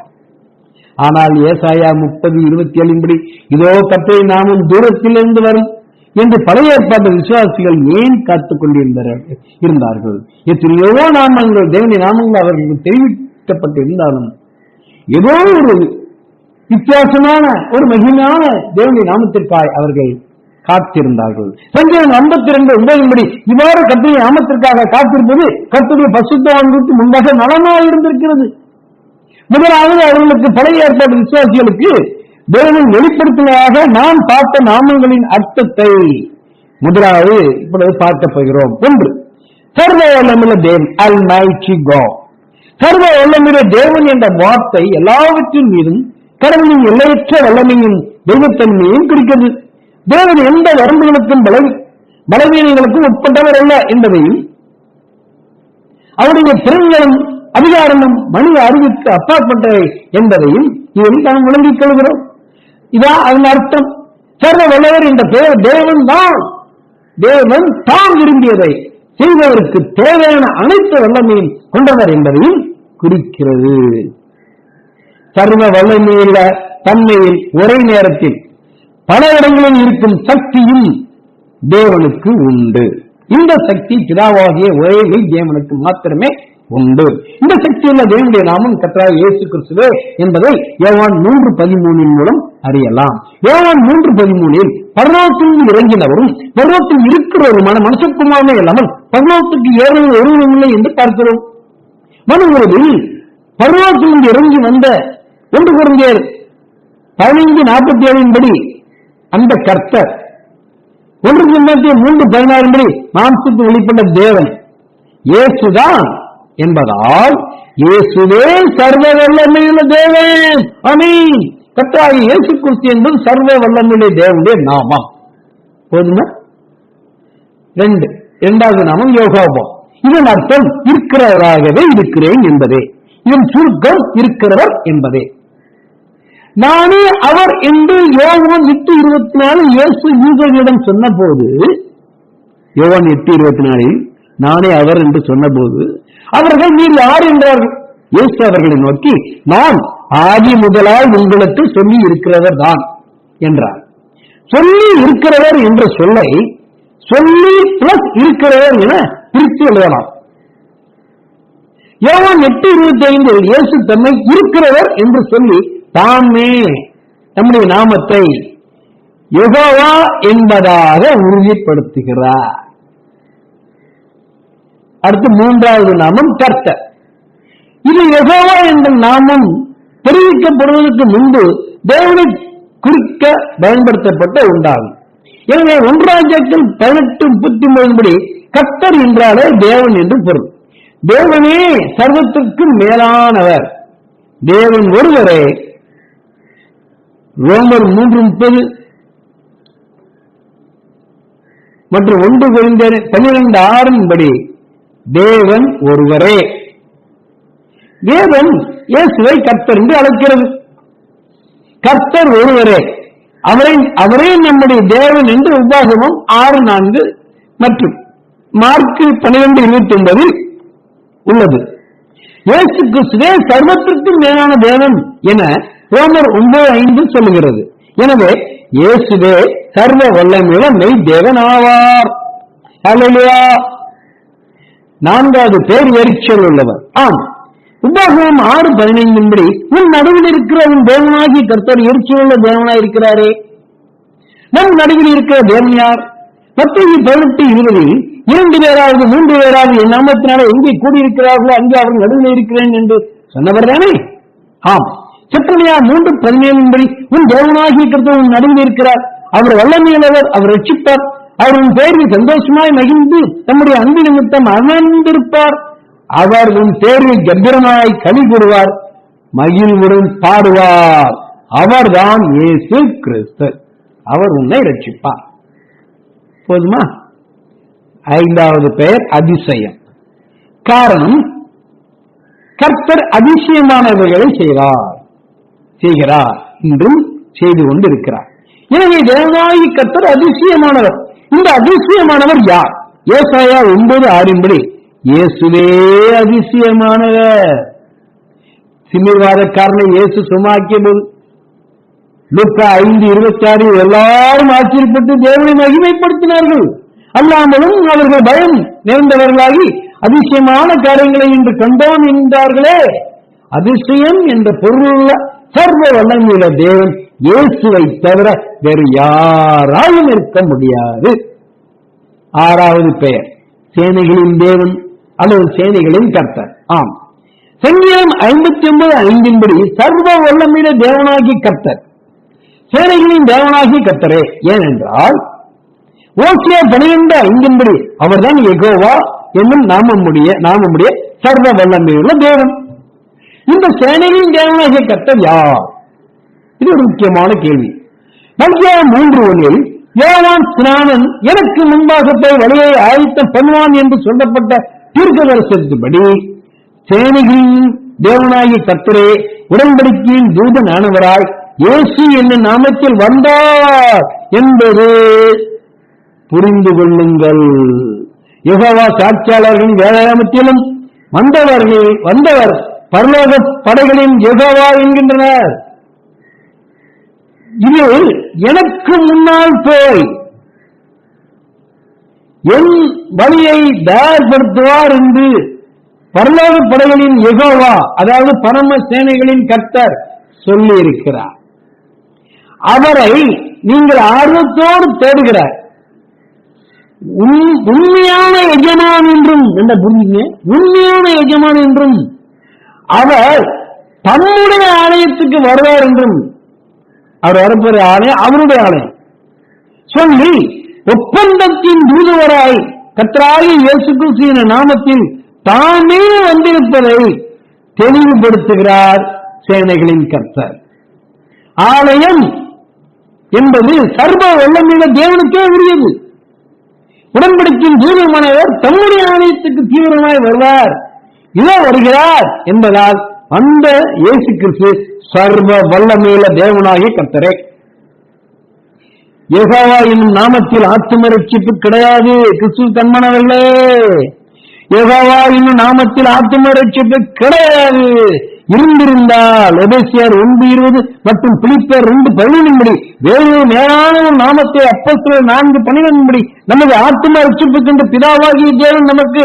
ஆனால் ஏசாயா 30:27 இதோ கர்த்தரை நாமம் தூரத்திலிருந்து வரும் என்று பழைய ஏற்பாட்டு விசுவாசிகள் ஏன் காத்துக் கொண்டிருந்தார்கள்? எத்தனையோ நாமங்கள் தேவனுடைய நாமங்கள் அவர்களுக்கு தெரிவிக்கப்பட்டிருந்தாலும் ஏதோ ஒரு வித்தியாசமான ஒரு மகிமையான தேவனுடைய நாமத்திற்காக அவர்கள் காத்திருந்தார்கள். சங்கீதம் 52:9 இவ்வாறு கர்த்தருடைய நாமத்திற்காக காத்திருப்பது கர்த்தருடைய பரிசுத்தவான்களுக்கு முன்பாக நலமாக இருந்திருக்கிறது. முதலாவது அவர்களுக்கு பழைய ஏற்பாட்டு விசுவாசிகளுக்கு தேவன் வெளிப்படுத்துவதாக நாம் பார்த்த நாமங்களின் அர்த்தத்தை முதலாவது இப்பொழுது பார்க்க போகிறோம். ஒன்று, சர்வ வல்லமையுள்ள தேவன், அல்மைட்டி காட். சர்வ வல்லமையுள்ள தேவன் என்ற வார்த்தை எல்லாவற்றின் மீதும் கடவுளின் எல்லையற்ற வல்லமையும் தெய்வத்தன்மையும் குறிக்கிறது. தேவன் எந்த வரம்புகளுக்கும் பலவீனங்களுக்கும் உட்பட்டவர் அல்ல என்பதையும் அவருடைய திறன்களும் அதிகாரமும் மனித அறிவுக்கு அப்பாற்பட்டவை என்பதையும் இதில் நாம் விளங்கிக் கொள்கிறோம். இதான் அதன் அர்த்தம். சர்வ வல்லவர் என்ற பெயர் தேவன் தான் விரும்பியதை செய்வதற்கு தேவையான அனைத்து வல்லமையும் கொண்டவர் என்பதையும் குறிக்கிறது. சர்வ வல்லமையுள்ள தன்மையில் ஒரே நேரத்தில் பல இடங்களில் இருக்கும் சக்தியும் தேவனுக்கு உண்டு. இந்த சக்தி பிதாவாகிய ஒரே தேவனுக்கு மாத்திரமே உண்டு. இந்த சக்தியுள்ள தேவனுடைய நாமம் கர்த்தராகிய இயேசு கிறிஸ்துவே என்பதை யோவான் 3:13 மூலம் அறியலாம். யோவான் 3:13 பரலோகத்தில் இறங்கினவரும் பரலோகத்தில் இருக்கிறவருமான மனுஷகுமாரனே இல்லாமல் பரலோகத்துக்கு ஏறுவது ஒருவரும் இல்லை என்று பார்க்கிறோம். மனுவில் பரலோகத்தில் இறங்கி வந்த 1 கொரிந்தியர் 15:47 அந்த கர்த்தர் 1 தீமோத்தேயு 3:16 மாம்சத்தில் வெளிப்பட்ட தேவன் இயேசுதான் என்பதால் இயேசுவே சர்வ வல்லமையுள்ள தேவன். ஆமென். கர்த்தராகிய இயேசு கிறிஸ்து என்பது சர்வ வல்லமையுள்ள தேவனுடைய நாமம். போதுமா? இரண்டாவது நாமம் யோகோவா. இதன் அர்த்தம் இருக்கிறவராகவே இருக்கிறேன் என்பதே. இதன் சுருக்கம் இருக்கிறவர் என்பதே. நானே அவர் என்று யோவான் 8:24 இயேசு யூதர்களிடம் சொன்ன போது, யோவான் 8:24 நானே அவர் என்று சொன்ன போது அவர்கள் நீர் யார் என்றார்கள். இயேசு அவர்களை நோக்கி நான் ஆதி முதலாய் உங்களுக்கு சொல்லி இருக்கிறவர் தான் என்றார். சொல்லி இருக்கிறவர் என்ற சொல்லை சொல்லி பிளஸ் இருக்கிறவர் என பிரித்து எழுதலாம். யோவான் 8:25 இயேசு தன்னை இருக்கிறவர் என்று சொல்லி தாமே நம்முடைய நாமத்தை யெகோவா என்பதாக உறுதிப்படுத்துகிறார். அடுத்து மூன்றாவது நாமம் கர்த்தர். இது யெகோவா என்ற நாமம் தெரிவிக்கப்படுவதற்கு முன்பு தேவனை குறிக்க பயன்படுத்தப்பட்ட உண்டாகும். எனவே 1 ராஜாக்கள் 18:39 கர்த்தர் என்றாலே தேவன் என்று பொருள். தேவனே சர்வத்திற்கும் மேலானவர், தேவன் ஒருவரே. ரோமர் 3:30 மற்றும் 1 கொரிந்தியர் 12:6 தேவன் ஒருவரே. தேவன் இயேசுவை கர்த்தர் என்று அழைக்கிறது. கர்த்தர் ஒருவரே, அவரே நம்முடைய தேவன் என்று உபாகமம் 6:4 மற்றும் மார்க்கு 12:29 உள்ளது. இயேசு கிறிஸ்துவே சர்வத்திற்கும் மேலான தேவன் என ரோமர் 9:5 சொல்லுகிறது. எனவே இயேசுவே சர்வ வல்லமையுள்ள மெய் தேவன் ஆவார். அல்லேலூயா. 4வது பேர் எரிச்சல் உள்ளவர். ஆம், உபாகமம் 6:15 உன் நடுவில் இருக்கிற உன் தேவனாகி கர்த்தர் எரிச்சல் உள்ள தேவனாய் இருக்கிறாரே. நம் நடுவில் இருக்கிற தேவன் யார்? மத்தேயு 18:20 2 பேராவது 3 பேராவது என் நாமத்தினால எங்கே கூடியிருக்கிறார்களோ அங்கே அவர்கள் நடுவில் இருக்கிறேன் என்று சொன்னவர் தானே. ஆம், செப்பனியா 3:17 உன் தேவனாகி கர்த்தர் உன் நடுவில் இருக்கிறார். அவர் வல்லமையுள்ளவர், அவர் ரட்சிப்பார். அவர் உன் பேரில் சந்தோஷமாய் மகிழ்ந்து தம்முடைய அன்பு நிமித்தம் அமர்ந்திருப்பார். அவர் உன் பேரில் கம்பீரமாய் களி கூறுவார், மகிழ்வுடன் பாடுவார். அவர்தான் இயேசு கிறிஸ்து. அவர் உன்னை ரட்சிப்பார். போதுமா? 5வது பெயர் அதிசயம். காரணம், கர்த்தர் அதிசயமானவர்களை செய்கிறார் என்றும் செய்து கொண்டிருக்கிறார். எனவே தேவனாகி கர்த்தர் அதிசயமானவர். இந்த அதிசயமானவர் யார்? ஏசாயா 9:6 இயேசுவே அதிசயமானவர். திமிர்வாதக்காரனை இயேசு சுமாக்கிய போது லூக்கா 5:26 எல்லாரும் ஆச்சரியப்பட்டு தேவனை மகிமைப்படுத்தினார்கள். அல்லாமலும் அவர்கள் பயம் நேர்ந்தவர்களாகி அதிசயமான காரியங்களை இன்று கண்டோம் என்றார்களே. அதிசயம் என்ற பொருள் சர்வ வல்லமையுள்ள தேவன் இயேசுவை தவிர வேறு யாராலும் இருக்க முடியாது. 6வது பெயர் சேனைகளின் தேவன் அல்லது சேனைகளின் கர்த்தர். ஆம், சங்கீதம் 59:5 சர்வ வல்லமையுள்ள தேவனாகி கர்த்தர், சேனைகளின் தேவனாகி கர்த்தரே. ஏனென்றால் ஓசியா 12:5 அவர்தான் யெகோவா என்னும் நாமமுடைய சர்வ வல்லமையுள்ள தேவன். இந்த சேனைகளின் தேவனாகிய கர்த்தர் யார்? இது ஒரு முக்கியமான கேள்வி. மல்கியா 3:1 யோவான் ஸ்நானன் எனக்கு முன்பாக போய் வழியை ஆயத்தம் பண்ணுவான் என்று சொல்லப்பட்ட தீர்க்கதரிசனத்தின்படி சேனைகளின் தேவனாகிய கர்த்தரே உடன்படிக்கையின் தூதனானவராய் இயேசு என்னும் நாமத்தில் வந்தார் என்பது புரிந்து கொள்ளுங்கள். யெகோவா சாட்சியாளர்களின் வேதாகமத்திலும் வந்தவர் பரலோக படைகளின் யெகோவா என்கின்றனர். இது எனக்கு முன்னால் போய் என் வழியை தயார்படுத்துவார் என்று பரலோக படைகளின் யெகோவா, அதாவது பரம சேனைகளின் கர்த்தர் சொல்லி இருக்கிறார். அவரை நீங்கள் ஆர்வத்தோடு தேடுகிறார். உண்மையான எஜமான் என்றும் என்ன புரிஞ்சுங்க, உண்மையான எஜமான் என்றும் அவர் தன்னுடைய ஆலயத்துக்கு வருவார் என்றும், அவர் வரப்போற ஆலயம் அவருடைய ஆலயம் சொல்லி ஒப்பந்தத்தின் தூதுவராய் கர்த்தராகிய இயேசு கிறிஸ்துவின் நாமத்தில் தாமே வந்திருப்பதை தெளிவுபடுத்துகிறார் சேனைகளின் கர்த்தர். ஆலயம் என்பது சர்வ வல்லமையுள்ள தேவனுக்கே உரியது. உடன்படிக்கையின் தூதமானவர் தம்முடைய ஆலயத்துக்கு தீவிரமாய் வருவார், இதோ வருகிறார் என்பதால் அந்த இயேசு கிறிஸ்து சர்வ வல்லமையுள்ள தேவனாகிய கர்த்தரே. யெகோவா என்னும் நாமத்தில் ஆத்தும ரட்சிப்பு கிடையாது. கிறிஸ்து தன்மானவர்களே, யெகோவா என்னும் நாமத்தில் ஆத்தும ரட்சிப்பு கிடையாது. இருந்திருந்தால் எபேசியர் 1:20 மற்றும் பிலிப்பியர் 2:11 வேறு மேலான நாமத்தை அப்போஸ்தலர் 4:12 நமது ஆத்தும ரட்சிப்புக்கென்று பிதாவாகிய தேவன் நமக்கு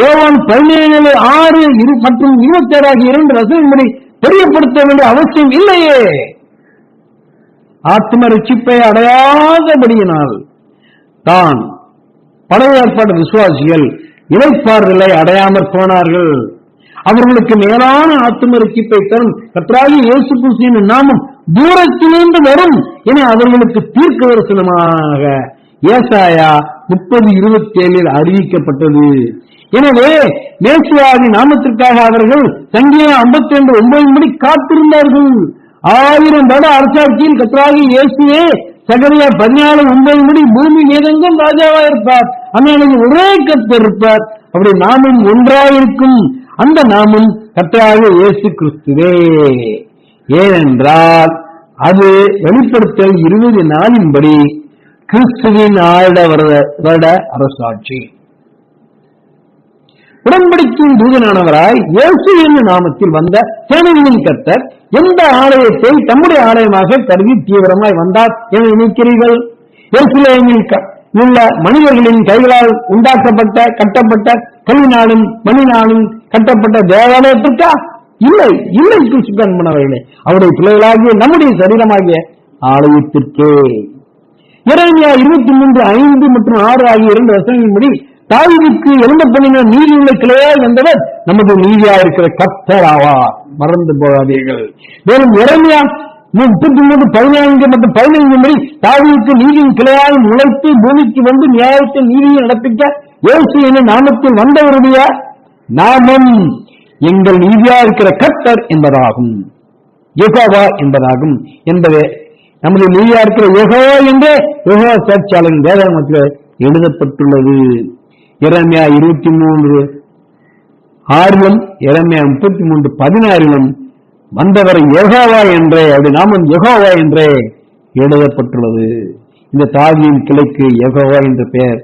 யோவான் 17:6 மற்றும் 27:2 தெரியப்படுத்த வேண்டிய அவசியம் இல்லையே. ஆத்ம ரட்சிப்பை அடையாதபடியினால் தான் பழைய ஏற்பாடு விசுவாசிகள் இளைப்பாறுதலை அடையாமற் போனார்கள். அவர்களுக்கு மேலான ஆத்ம ரட்சிப்பை தரும் கர்த்தராகிய இயேசு கிறிஸ்துவின் நாமம் தூரத்திலிருந்து வரும் என அவர்களுக்கு தீர்க்க தரிசனமாக ஏசாயா 30:27 அறிவிக்கப்பட்டது. எனவே மேசியாவின் நாமத்திற்காக அவர்கள் சங்கீதம் 52:9 காத்திருந்தார்கள். 1000 வருட அரசாட்சியில் கர்த்தராகிய இயேசுவே சகரியா 14:9 பூமி மீதெங்கும் ராஜாவா இருப்பார், அன்னைக்கு ஒரே கர்த்தர் இருப்பார், அப்படி நாமும் ஒன்றாயிருக்கும். அந்த நாமும் கர்த்தராகிய இயேசு கிறிஸ்துவே. ஏனென்றால் அது வெளிப்படுத்தல் 20:4 கிறிஸ்துவின் 1000 வருட அரசாட்சி. உடன்படிக்கையின் தூதனானவராய் இயேசு என்னும் நாமத்தில் வந்த சேனைகளின் கர்த்தர் எந்த ஆலயத்தை தம்முடைய ஆலயமாக கருதி தீவிரமாய் வந்தார் என நினைக்கிறீர்கள்? எருசலேமில் உள்ள மனிதர்களின் கைகளால் உண்டாக்கப்பட்ட கட்டப்பட்ட கல்லினாலும் மண்ணினாலும் கட்டப்பட்ட தேவாலயத்திற்கா? இல்லை, இல்லை. கிறிஸ்துவர்களே, அவருடைய பிள்ளைகளாகிய நம்முடைய சரீரமாகிய ஆலயத்திற்கே. எரேமியா 23:5 மற்றும் 6 ஆகிய 2 வசனங்களின்படி தாவீதுக்கு எழுந்த பண்ணின நீதியுள்ள கிளையாய் வந்தவர் நமது நீதியா இருக்கிற கர்த்தர் ஆவார். மறந்து போகாதீர்கள். மேலும் எரேமியா 33:14 மற்றும் 15 தாவீதுக்கு நீதியின் கிளையாய் முளைத்து பூமிக்கு வந்து நியாயத்தை நீதியை நடப்பிக்க இயேசு என்னும் நாமத்தில் வந்தவருடைய நாமம் எங்கள் நீதியா இருக்கிற கர்த்தர் என்பதாகும், யெகோவா என்பதாகும் என்பதே நமது நீதியா இருக்கிற யெகோவா என்றே யெகோவா சாட்சியாளரின் வேதாகமத்தில் எழுதப்பட்டுள்ளது. எரேமியா 23 6 எரேமியா 33:16 வந்தவர் யெகோவா என்றே, அப்படி நாமம் யெகோவா என்றே எழுதப்பட்டுள்ளது. இந்த தாவீதின் கிளைக்கு யெகோவா என்ற பெயர்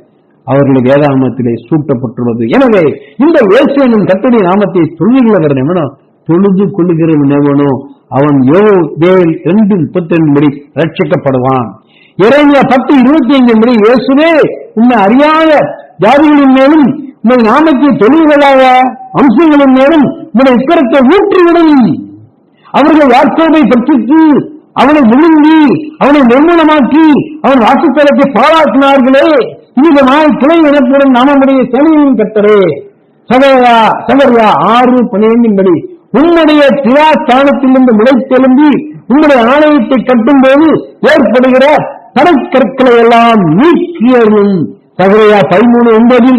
அவர்களுடைய வேதாகமத்திலே சூட்டப்பட்டுள்ளது. எனவே இந்த இயேசு என்னும் கர்த்தருடைய நாமத்தை தொழுகிறவர் எவனோ, தொழுது கொள்ளுகிறவன் எவனோ அவன் யோவேல் 2:32 படி ரட்சிக்கப்படுவான். எரேமியா 10:25 படி இயேசுவே உண்மை அறியாத ஜாதிகளின் மேலும் உங்கள் நாமத்தை தொழுகிறாத அம்சங்களின் மேலும் உங்களுடைய இக்கரத்தை ஊற்றிவிடும். அவர்கள் யாக்கோபை பற்றித்து அவனை விழுங்கி அவனை நிர்மூலமாக்கி அவன் வாசஸ்தலத்தை பாழாக்கினார்களே, இதனால் கிளை எனப்படும் நாமமுடைய சேனையின் கர்த்தரே. சகரியா 6:12 படி உன்னுடைய தியாஸ்தானத்திலிருந்து முளைத்தெழும்பி உன்னுடைய ஆலயத்தை கட்டும் போது ஏற்படுகிற தடைக்கற்களை எல்லாம் நீக்கியதும். சகரியா 13:9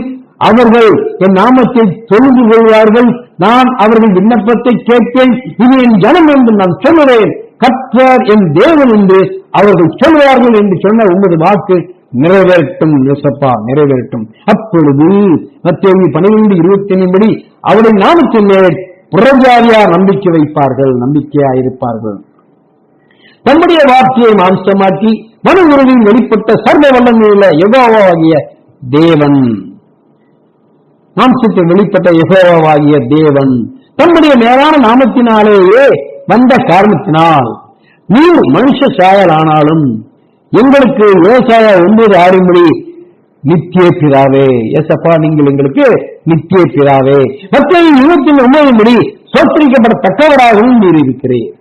அவர்கள் என் நாமத்தை தொழுது கொள்வார்கள், நான் அவர்கள் விண்ணப்பத்தை கேட்பேன், இது என் ஜனம் என்று நான் சொல்லுவேன், கர்த்தர் என் தேவன் என்று அவர்கள் சொல்வார்கள் என்று சொன்ன உமது வாக்கு நிறைவேறட்டும் யோசப்பா, நிறைவேறட்டும். அப்பொழுது மத்தேயு 12:25 படி அவருடைய நாமத்தின் மேல் புறஜாதியார் நம்பிக்கை வைப்பார்கள், நம்பிக்கையாயிருப்பார்கள். தம்முடைய வார்த்தையை மாம்சமாக்கி மனு உருவில் வெளிப்பட்ட சர்வ வல்லமையுள்ள யெகோவாகிய தேவன், மாம்சத்தில் வெளிப்பட்ட யெகோவாகிய தேவன் தம்முடைய மேலான நாமத்தினாலேயே வந்த காரணத்தினால் நீர் மனுஷ சாயல் ஆனாலும் எங்களுக்கு ஏசாயா 9:6 படி நித்திய பிதாவே, ஏசப்பா நீங்கள் எங்களுக்கு நித்திய பிதாவே. மத்தேயு 29 படி சோத்திரிக்கப்படத்தக்கவராகவும் நீர் இருக்கிறீர்.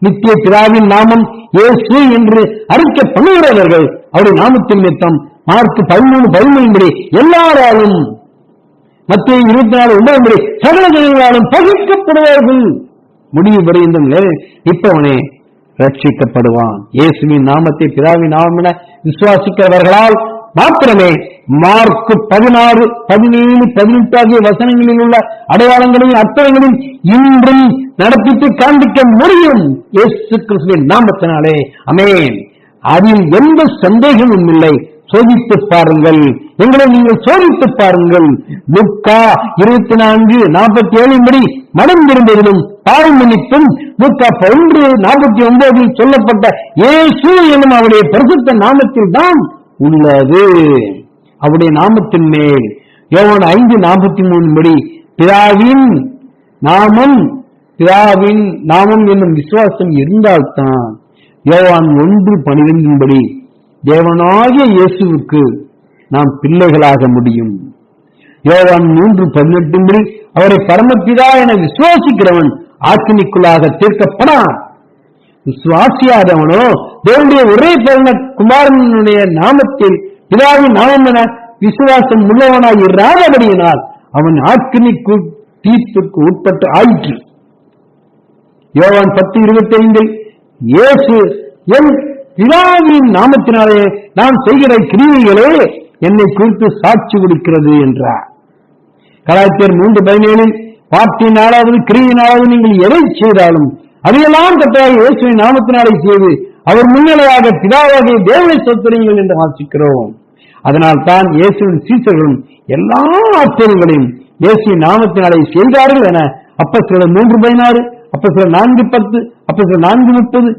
நித்திய பிதாவின் நாமம் இயேசு என்று அறிக்கை பண்ணுகிறவர்கள் அவருடைய நாமத்தின் நிமித்தம் மார்க் 13:13 படி எல்லாராலும், மத்தேயு 24:9 படி சகல ஜனங்களாலும் பகிர்க்கப்படுவார்கள். முடிவு வரை இந்த இப்பவனே ரட்சிக்கப்படுவான். இயேசுவின் நாமத்தை பிதாவின் நாமம் என விசுவாசிக்கிறவர்களால் மாத்திரமே மார்க் 16:17-18 ஆகிய வசனங்களில் உள்ள அடையாளங்களையும் அர்த்தங்களையும் இன்றும் நடப்பித்து காண்பிக்க முடியும் இயேசு கிறிஸ்துவின் நாமத்தினாலே. ஆமென். அதில் எந்த சந்தேகமும் இல்லை. சோதித்து பாருங்கள், எங்களை நீங்கள் சோதித்து பாருங்கள். லூக்கா 24:47 படி மனம் திரும்புவதும் பாவம் மன்னிப்பும் லூக்கா 1:49 சொல்லப்பட்ட இயேசு என்னும் அவருடைய பரிசுத்த நாமத்தில் தான் உள்ளது. அவருடைய நாமத்தின் மேல் யோவான் 5:43 படி பிதாவின் நாமம் என்னும் விசுவாசம் இருந்தால்தான் யோவான் 1:12 படி தேவனாகிய இயேசுவுக்கு நாம் பிள்ளைகளாக முடியும். யோவான் 3:18 படி அவரை பரமபிதா என விசுவாசிக்கிறவன் ஆக்கினிக்குள்ளாக தீர்க்கப்படான். விசுவாசியாதவனோ தேவனுடைய ஒரே பிறந்த குமாரனுடைய நாமத்தில் பிதாவின் நாமம் என விசுவாசம் உள்ளவனாய் இராதபடியினால் அவன் ஆக்கினிக்கு தீர்ப்புக்கு உட்பட்டு ஆயிற்று. யோவான் 10:25 இயேசு என் பிதாவின் நாமத்தினாலே நான் செய்கிற கிரியைகளே என்னை குறித்து சாட்சி கொடுக்கிறது என்றார். கலாத்தியர் 3:17 வார்த்தையினாலாவது கிரியினாலாவது நீங்கள் எதை செய்தாலும் அதையெல்லாம் கர்த்தராகிய இயேசுவின் நாமத்தினாலே செய்து அவர் முன்னிலையாக பிதாவாகிய தேவனை ஸ்தோத்திரியுங்கள் என்று வாசிக்கிறோம். அதனால் தான் இயேசுவின் சீசர்களும் எல்லா ஆச்சரியங்களையும் இயேசுவின் நாமத்தினாலே செய்தார்கள் என அப்போஸ்தலர் 3:16, அப்போஸ்தலர் 4:10, அப்போஸ்தலர் 4:30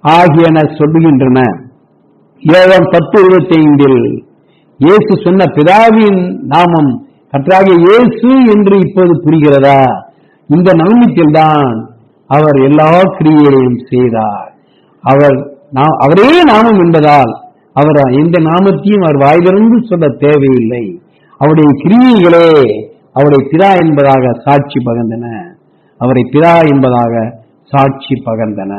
ஆகியன சொல்லுகின்றன. யோவான் 10:25 இயேசு சொன்ன பிதாவின் நாமம் கர்த்தராகிய இயேசு என்று இப்போது புரிகிறதா? இந்த நாமத்தில் தான் அவர் எல்லா கிரியைகளையும் செய்தார். அவரே நாமம் என்பதால் அவர் எந்த நாமத்தையும் அவர் வாயிலிருந்து சொல்ல தேவையில்லை. அவருடைய கிரியைகளே அவருடைய பிதா என்பதாக சாட்சி பகர்ந்தன. அவரை பிதா என்பதாக சாட்சி பகர்ந்தன.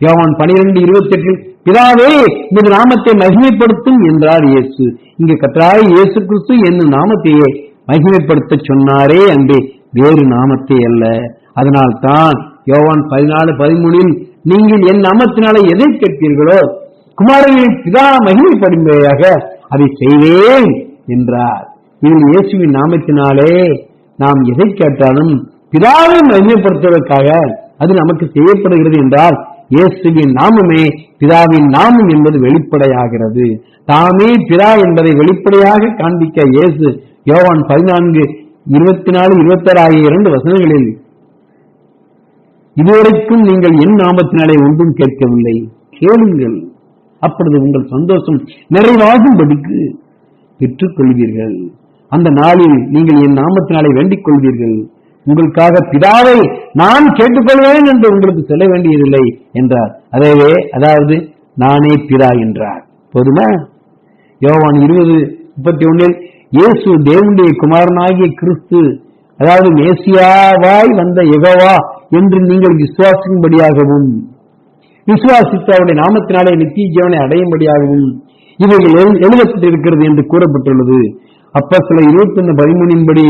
யோவான் 12:28 பிதாவே இந்த நாமத்தை மகிமைப்படுத்தும் என்றார் இயேசு. இங்கு கர்த்தராகிய இயேசு கிறிஸ்து என்னும் நாமத்தையே மகிமைப்படுத்த சொன்னாரே அன்றே வேறு நாமத்தை அல்ல. அதனால் தான் யோவான் 14:13 நீங்கள் என் நாமத்தினாலே எதை கேட்பீர்களோ குமாரனின் பிதா மகிமைப்படும்படியாக அதை செய்வேன் என்றார். இதில் இயேசுவின் நாமத்தினாலே நாம் எதை கேட்டாலும் பிதாவை மகிமைப்படுத்துவதற்காக அது நமக்கு செய்யப்படுகிறது என்றால் இயேசுவின் நாமமே பிதாவின் நாமம் என்பது வெளிப்படையாகிறது. தாமே பிதா என்பதை வெளிப்படையாக காண்பிக்க இயேசு யோவான் 14 24, 26 ஆகிய 2 வசனங்களில் இதுவரைக்கும் நீங்கள் என் நாமத்தினாலே ஒன்றும் கேட்கவில்லை, கேளுங்கள், அப்பொழுது உங்கள் சந்தோஷம் நிறைவாகும்படிக்கு பெற்றுக்கொள்வீர்கள். அந்த நாளில் நீங்கள் என் நாமத்தினாலே வேண்டிக் கொள்வீர்கள், உங்களுக்காக பிதாவை நான் கேட்டுக்கொள்வேன் என்று உங்களுக்கு சொல்ல வேண்டியதில்லை என்றார். அதாவது நானே பிதா என்றார். போதுமா? யோவான் 20:31 இயேசு தேவனுடைய குமாரனாகிய கிறிஸ்து, அதாவது மேசியாவாய் வந்த யெகோவா என்று நீங்கள் விசுவாசிக்கும்படியாகவும் விசுவாசித்து அவருடைய நாமத்தினாலே நித்திய ஜீவனை அடையும்படியாகவும் இவைகள் எழுதப்பட்டிருக்கிறது என்று கூறப்பட்டுள்ளது. அப்போஸ்தலர் 21:13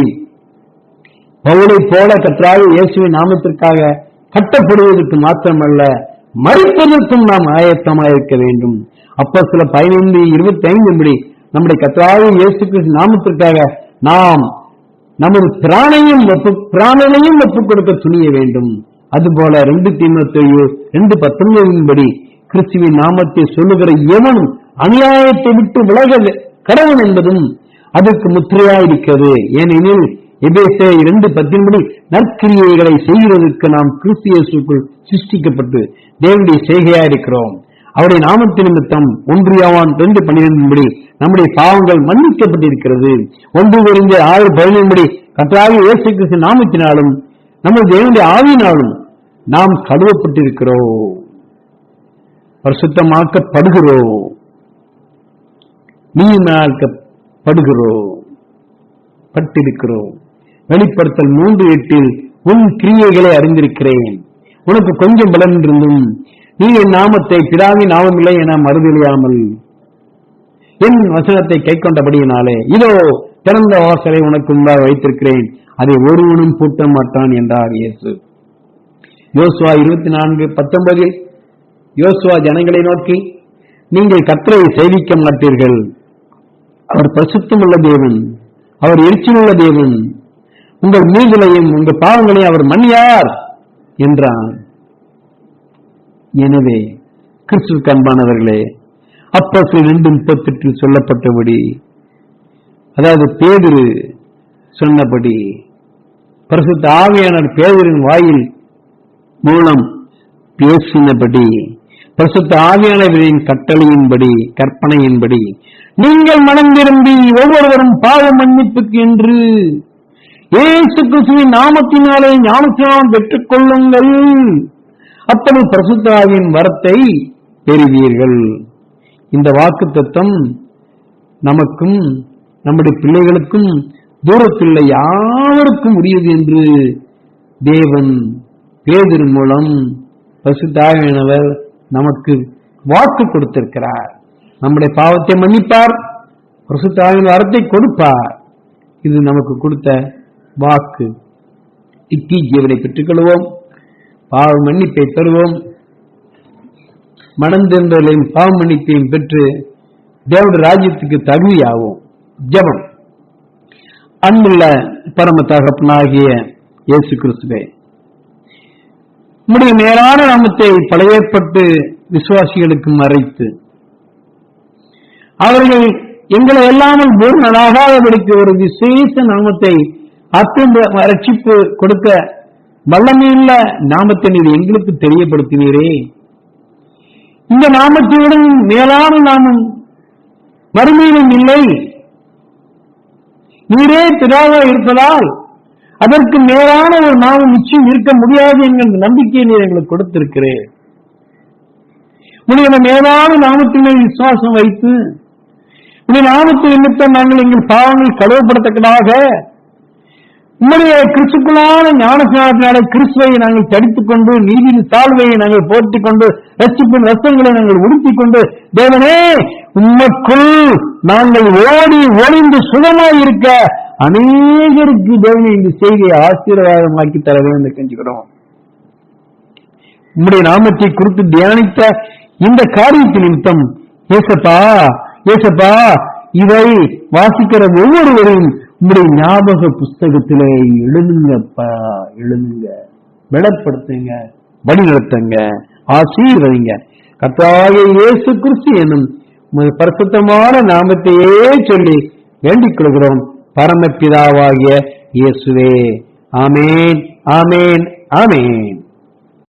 பவுலை போல கர்த்தராகிய இயேசுவின் நாமத்திற்காக கட்டப்படுவதற்கு மாத்திரமல்ல, மரிப்பதற்கும் நாம் ஆயத்தமாயிருக்க வேண்டும். அப்போஸ்தலர் 15:25 நம்முடைய கர்த்தராகிய இயேசு கிறிஸ்து நாமத்திற்காக நாம் நமது பிராணனையும் ஒப்புக் கொடுக்க துணிய வேண்டும். அதுபோல 2 தீமோத்தேயு 2:19 கிறிஸ்துவின் நாமத்தை சொல்லுகிற எவனும் அநியாயத்தை விட்டு விலக கடவுள் என்பதும் அதற்கு முத்திரையாயிருக்கிறது. ஏனெனில் எபேசியர் 2:10 நற்கிரியைகளை செய்கிறதற்கு நாம் கிறிஸ்து இயேசுக்குள் சிருஷ்டிக்கப்பட்டு தேவனுடைய செய்கையாயிருக்கிறோம். அவருடைய நாமத்தின் நிமித்தம் 1 யோவான் 2:12 நம்முடைய பாவங்கள் மன்னிக்கப்பட்டிருக்கிறது. 1 கொரிந்தியர் 6:11 கர்த்தராகிய இயேசு கிறிஸ்து நாமத்தினாலும் நமது தேவனுடைய ஆவியினாலும் நாம் கழுவப்பட்டிருக்கிறோம், பரிசுத்தமாக்கப்படுகிறோம், பட்டிருக்கிறோம். வெளிப்படுத்தல் 3:8 உன் கிரியைகளை அறிந்திருக்கிறேன், உனக்கு கொஞ்சம் பலன் இருந்தும் நீ என் நாமத்தை பிதாவின் நாமமில்லை என மறுதலியாமல் என் வசனத்தை கைக்கொண்டபடியினாலே இதோ திறந்த வாசலை உனக்கு முன்பாக வைத்திருக்கிறேன், அதை ஒருவனும் பூட்ட மாட்டான் என்றார் இயேசு. யோசுவா 24:19 யோசுவா ஜனங்களை நோக்கி, நீங்கள் கர்த்தரை சேவிக்க மாட்டீர்கள், அவர் பரிசுத்தமுள்ள தேவன், அவர் எரிச்சலுள்ள தேவன், உங்கள் மீதுகளையும் உங்கள் பாவங்களையும் அவர் மன்னியார் என்றான். எனவே கிறிஸ்துவுக்கு அன்பானவர்களே, அப்போஸ்தலர் 2:38 சொல்லப்பட்டபடி, அதாவது பேதுரு சொன்னபடி, பரிசுத்த ஆவியானவர் பேதுருவின் வாயில் மூலம் பேசினபடி, பரிசுத்த ஆவியானவரின் கட்டளையின்படி கற்பனையின்படி நீங்கள் மனம் திரும்பி ஒவ்வொருவரும் பாவ மன்னிப்புக்கு என்று இயேசு கிறிஸ்துவின் நாமத்தினாலே ஞானஸ்நானம் பெற்றுக் கொள்ளுங்கள், அப்படி பரிசுத்த ஆவியின் வரத்தை பெறுவீர்கள். இந்த வாக்குத்தத்தம் நமக்கும் நம்முடைய பிள்ளைகளுக்கும் தூரத்தில் யாருக்கும் உரியது என்று தேவன் பேதுரு மூலம் பரிசுத்த ஆவியானவர் நமக்கு வாக்கு கொடுத்திருக்கிறார். நம்முடைய பாவத்தை மன்னிப்பார், பரிசுத்த ஆவியின் வரத்தை கொடுப்பார். இது நமக்கு கொடுத்த வாக்கு. நித்திய ஜீவனை பெற்றுக் கொள்வோம், பாவ மன்னிப்பை பெறுவோம், மனம் திரும்பலையும் பாவ மன்னிப்பையும் பெற்று தேவனுடைய ராஜ்யத்துக்கு தகுதியாவோம். ஜெபம். அன்புள்ள பரம தகப்பனாகிய இயேசு கிறிஸ்துவே, உம்முடைய மேலான நாமத்தை பழைய ஏற்பாட்டு விசுவாசிகளுக்கு மறைத்து அவர்கள் எங்களை எல்லாமல் பூர்ணனாகாதபடிக்கு ஒரு விசேஷ நாமத்தை ரட்சிப்பு கொடுக்க வல்லமையுள்ள நாமத்தை நீர் எங்களுக்கு தெரியப்படுத்தினீரே. இந்த நாமத்தையுடன் மேலான நாமம் மறுமையிலும் இல்லை. நீரே பிதாவாக இருப்பதால் அதற்கு மேலான ஒரு நாமம் நிச்சயம் இருக்க முடியாது என்கிற நம்பிக்கையை நீர் எங்களுக்கு கொடுத்திருக்கிறேன். உடைய மேலான நாமத்தின் மேல் விசுவாசம் வைத்து உடைய நாமத்தின் நிமித்தம் நாங்கள் எங்கள் பாவங்கள் கழுவப்படத்தக்கதாக உம்முடைய கிறிஸ்துக்குள்ளான ஞானஸ்நானத்தினாலே கிறிஸ்துவை நாங்கள் தடித்துக் கொண்டு நீதியின் தாழ்வையை நாங்கள் போர்த்திக் கொண்டு ரட்சிப்பின் ரத்தங்களை நாங்கள் உடுத்திக் கொண்டு தேவனே உமக்குள் நாங்கள் ஓடி ஒளிந்து சுகமாய் இருக்க அநேகருக்கு தேவனை இந்த செய்தியை ஆசீர்வாதமாக்கி தர வேண்டும் கெஞ்சுகிறோம். உம்முடைய நாமத்தை குறித்து தியானித்த இந்த காரியத்தின் நிமித்தம் ஏசப்பா ஏசப்பா இதை வாசிக்கிற ஒவ்வொருவரையும் உங்களுடைய ஞாபக புஸ்தகத்திலே எழுதுங்கப்பா, எழுதுங்க, பலப்படுத்துங்க, வழி நடத்துங்க, ஆசீர்வதிங்க. கர்த்தராகிய இயேசு கிறிஸ்து என்னும் பரிசுத்தமான நாமத்தையே சொல்லி வேண்டிக் கொள்கிறோம் பரமபிதாவாகிய இயேசுவே. ஆமேன், ஆமேன், ஆமேன்.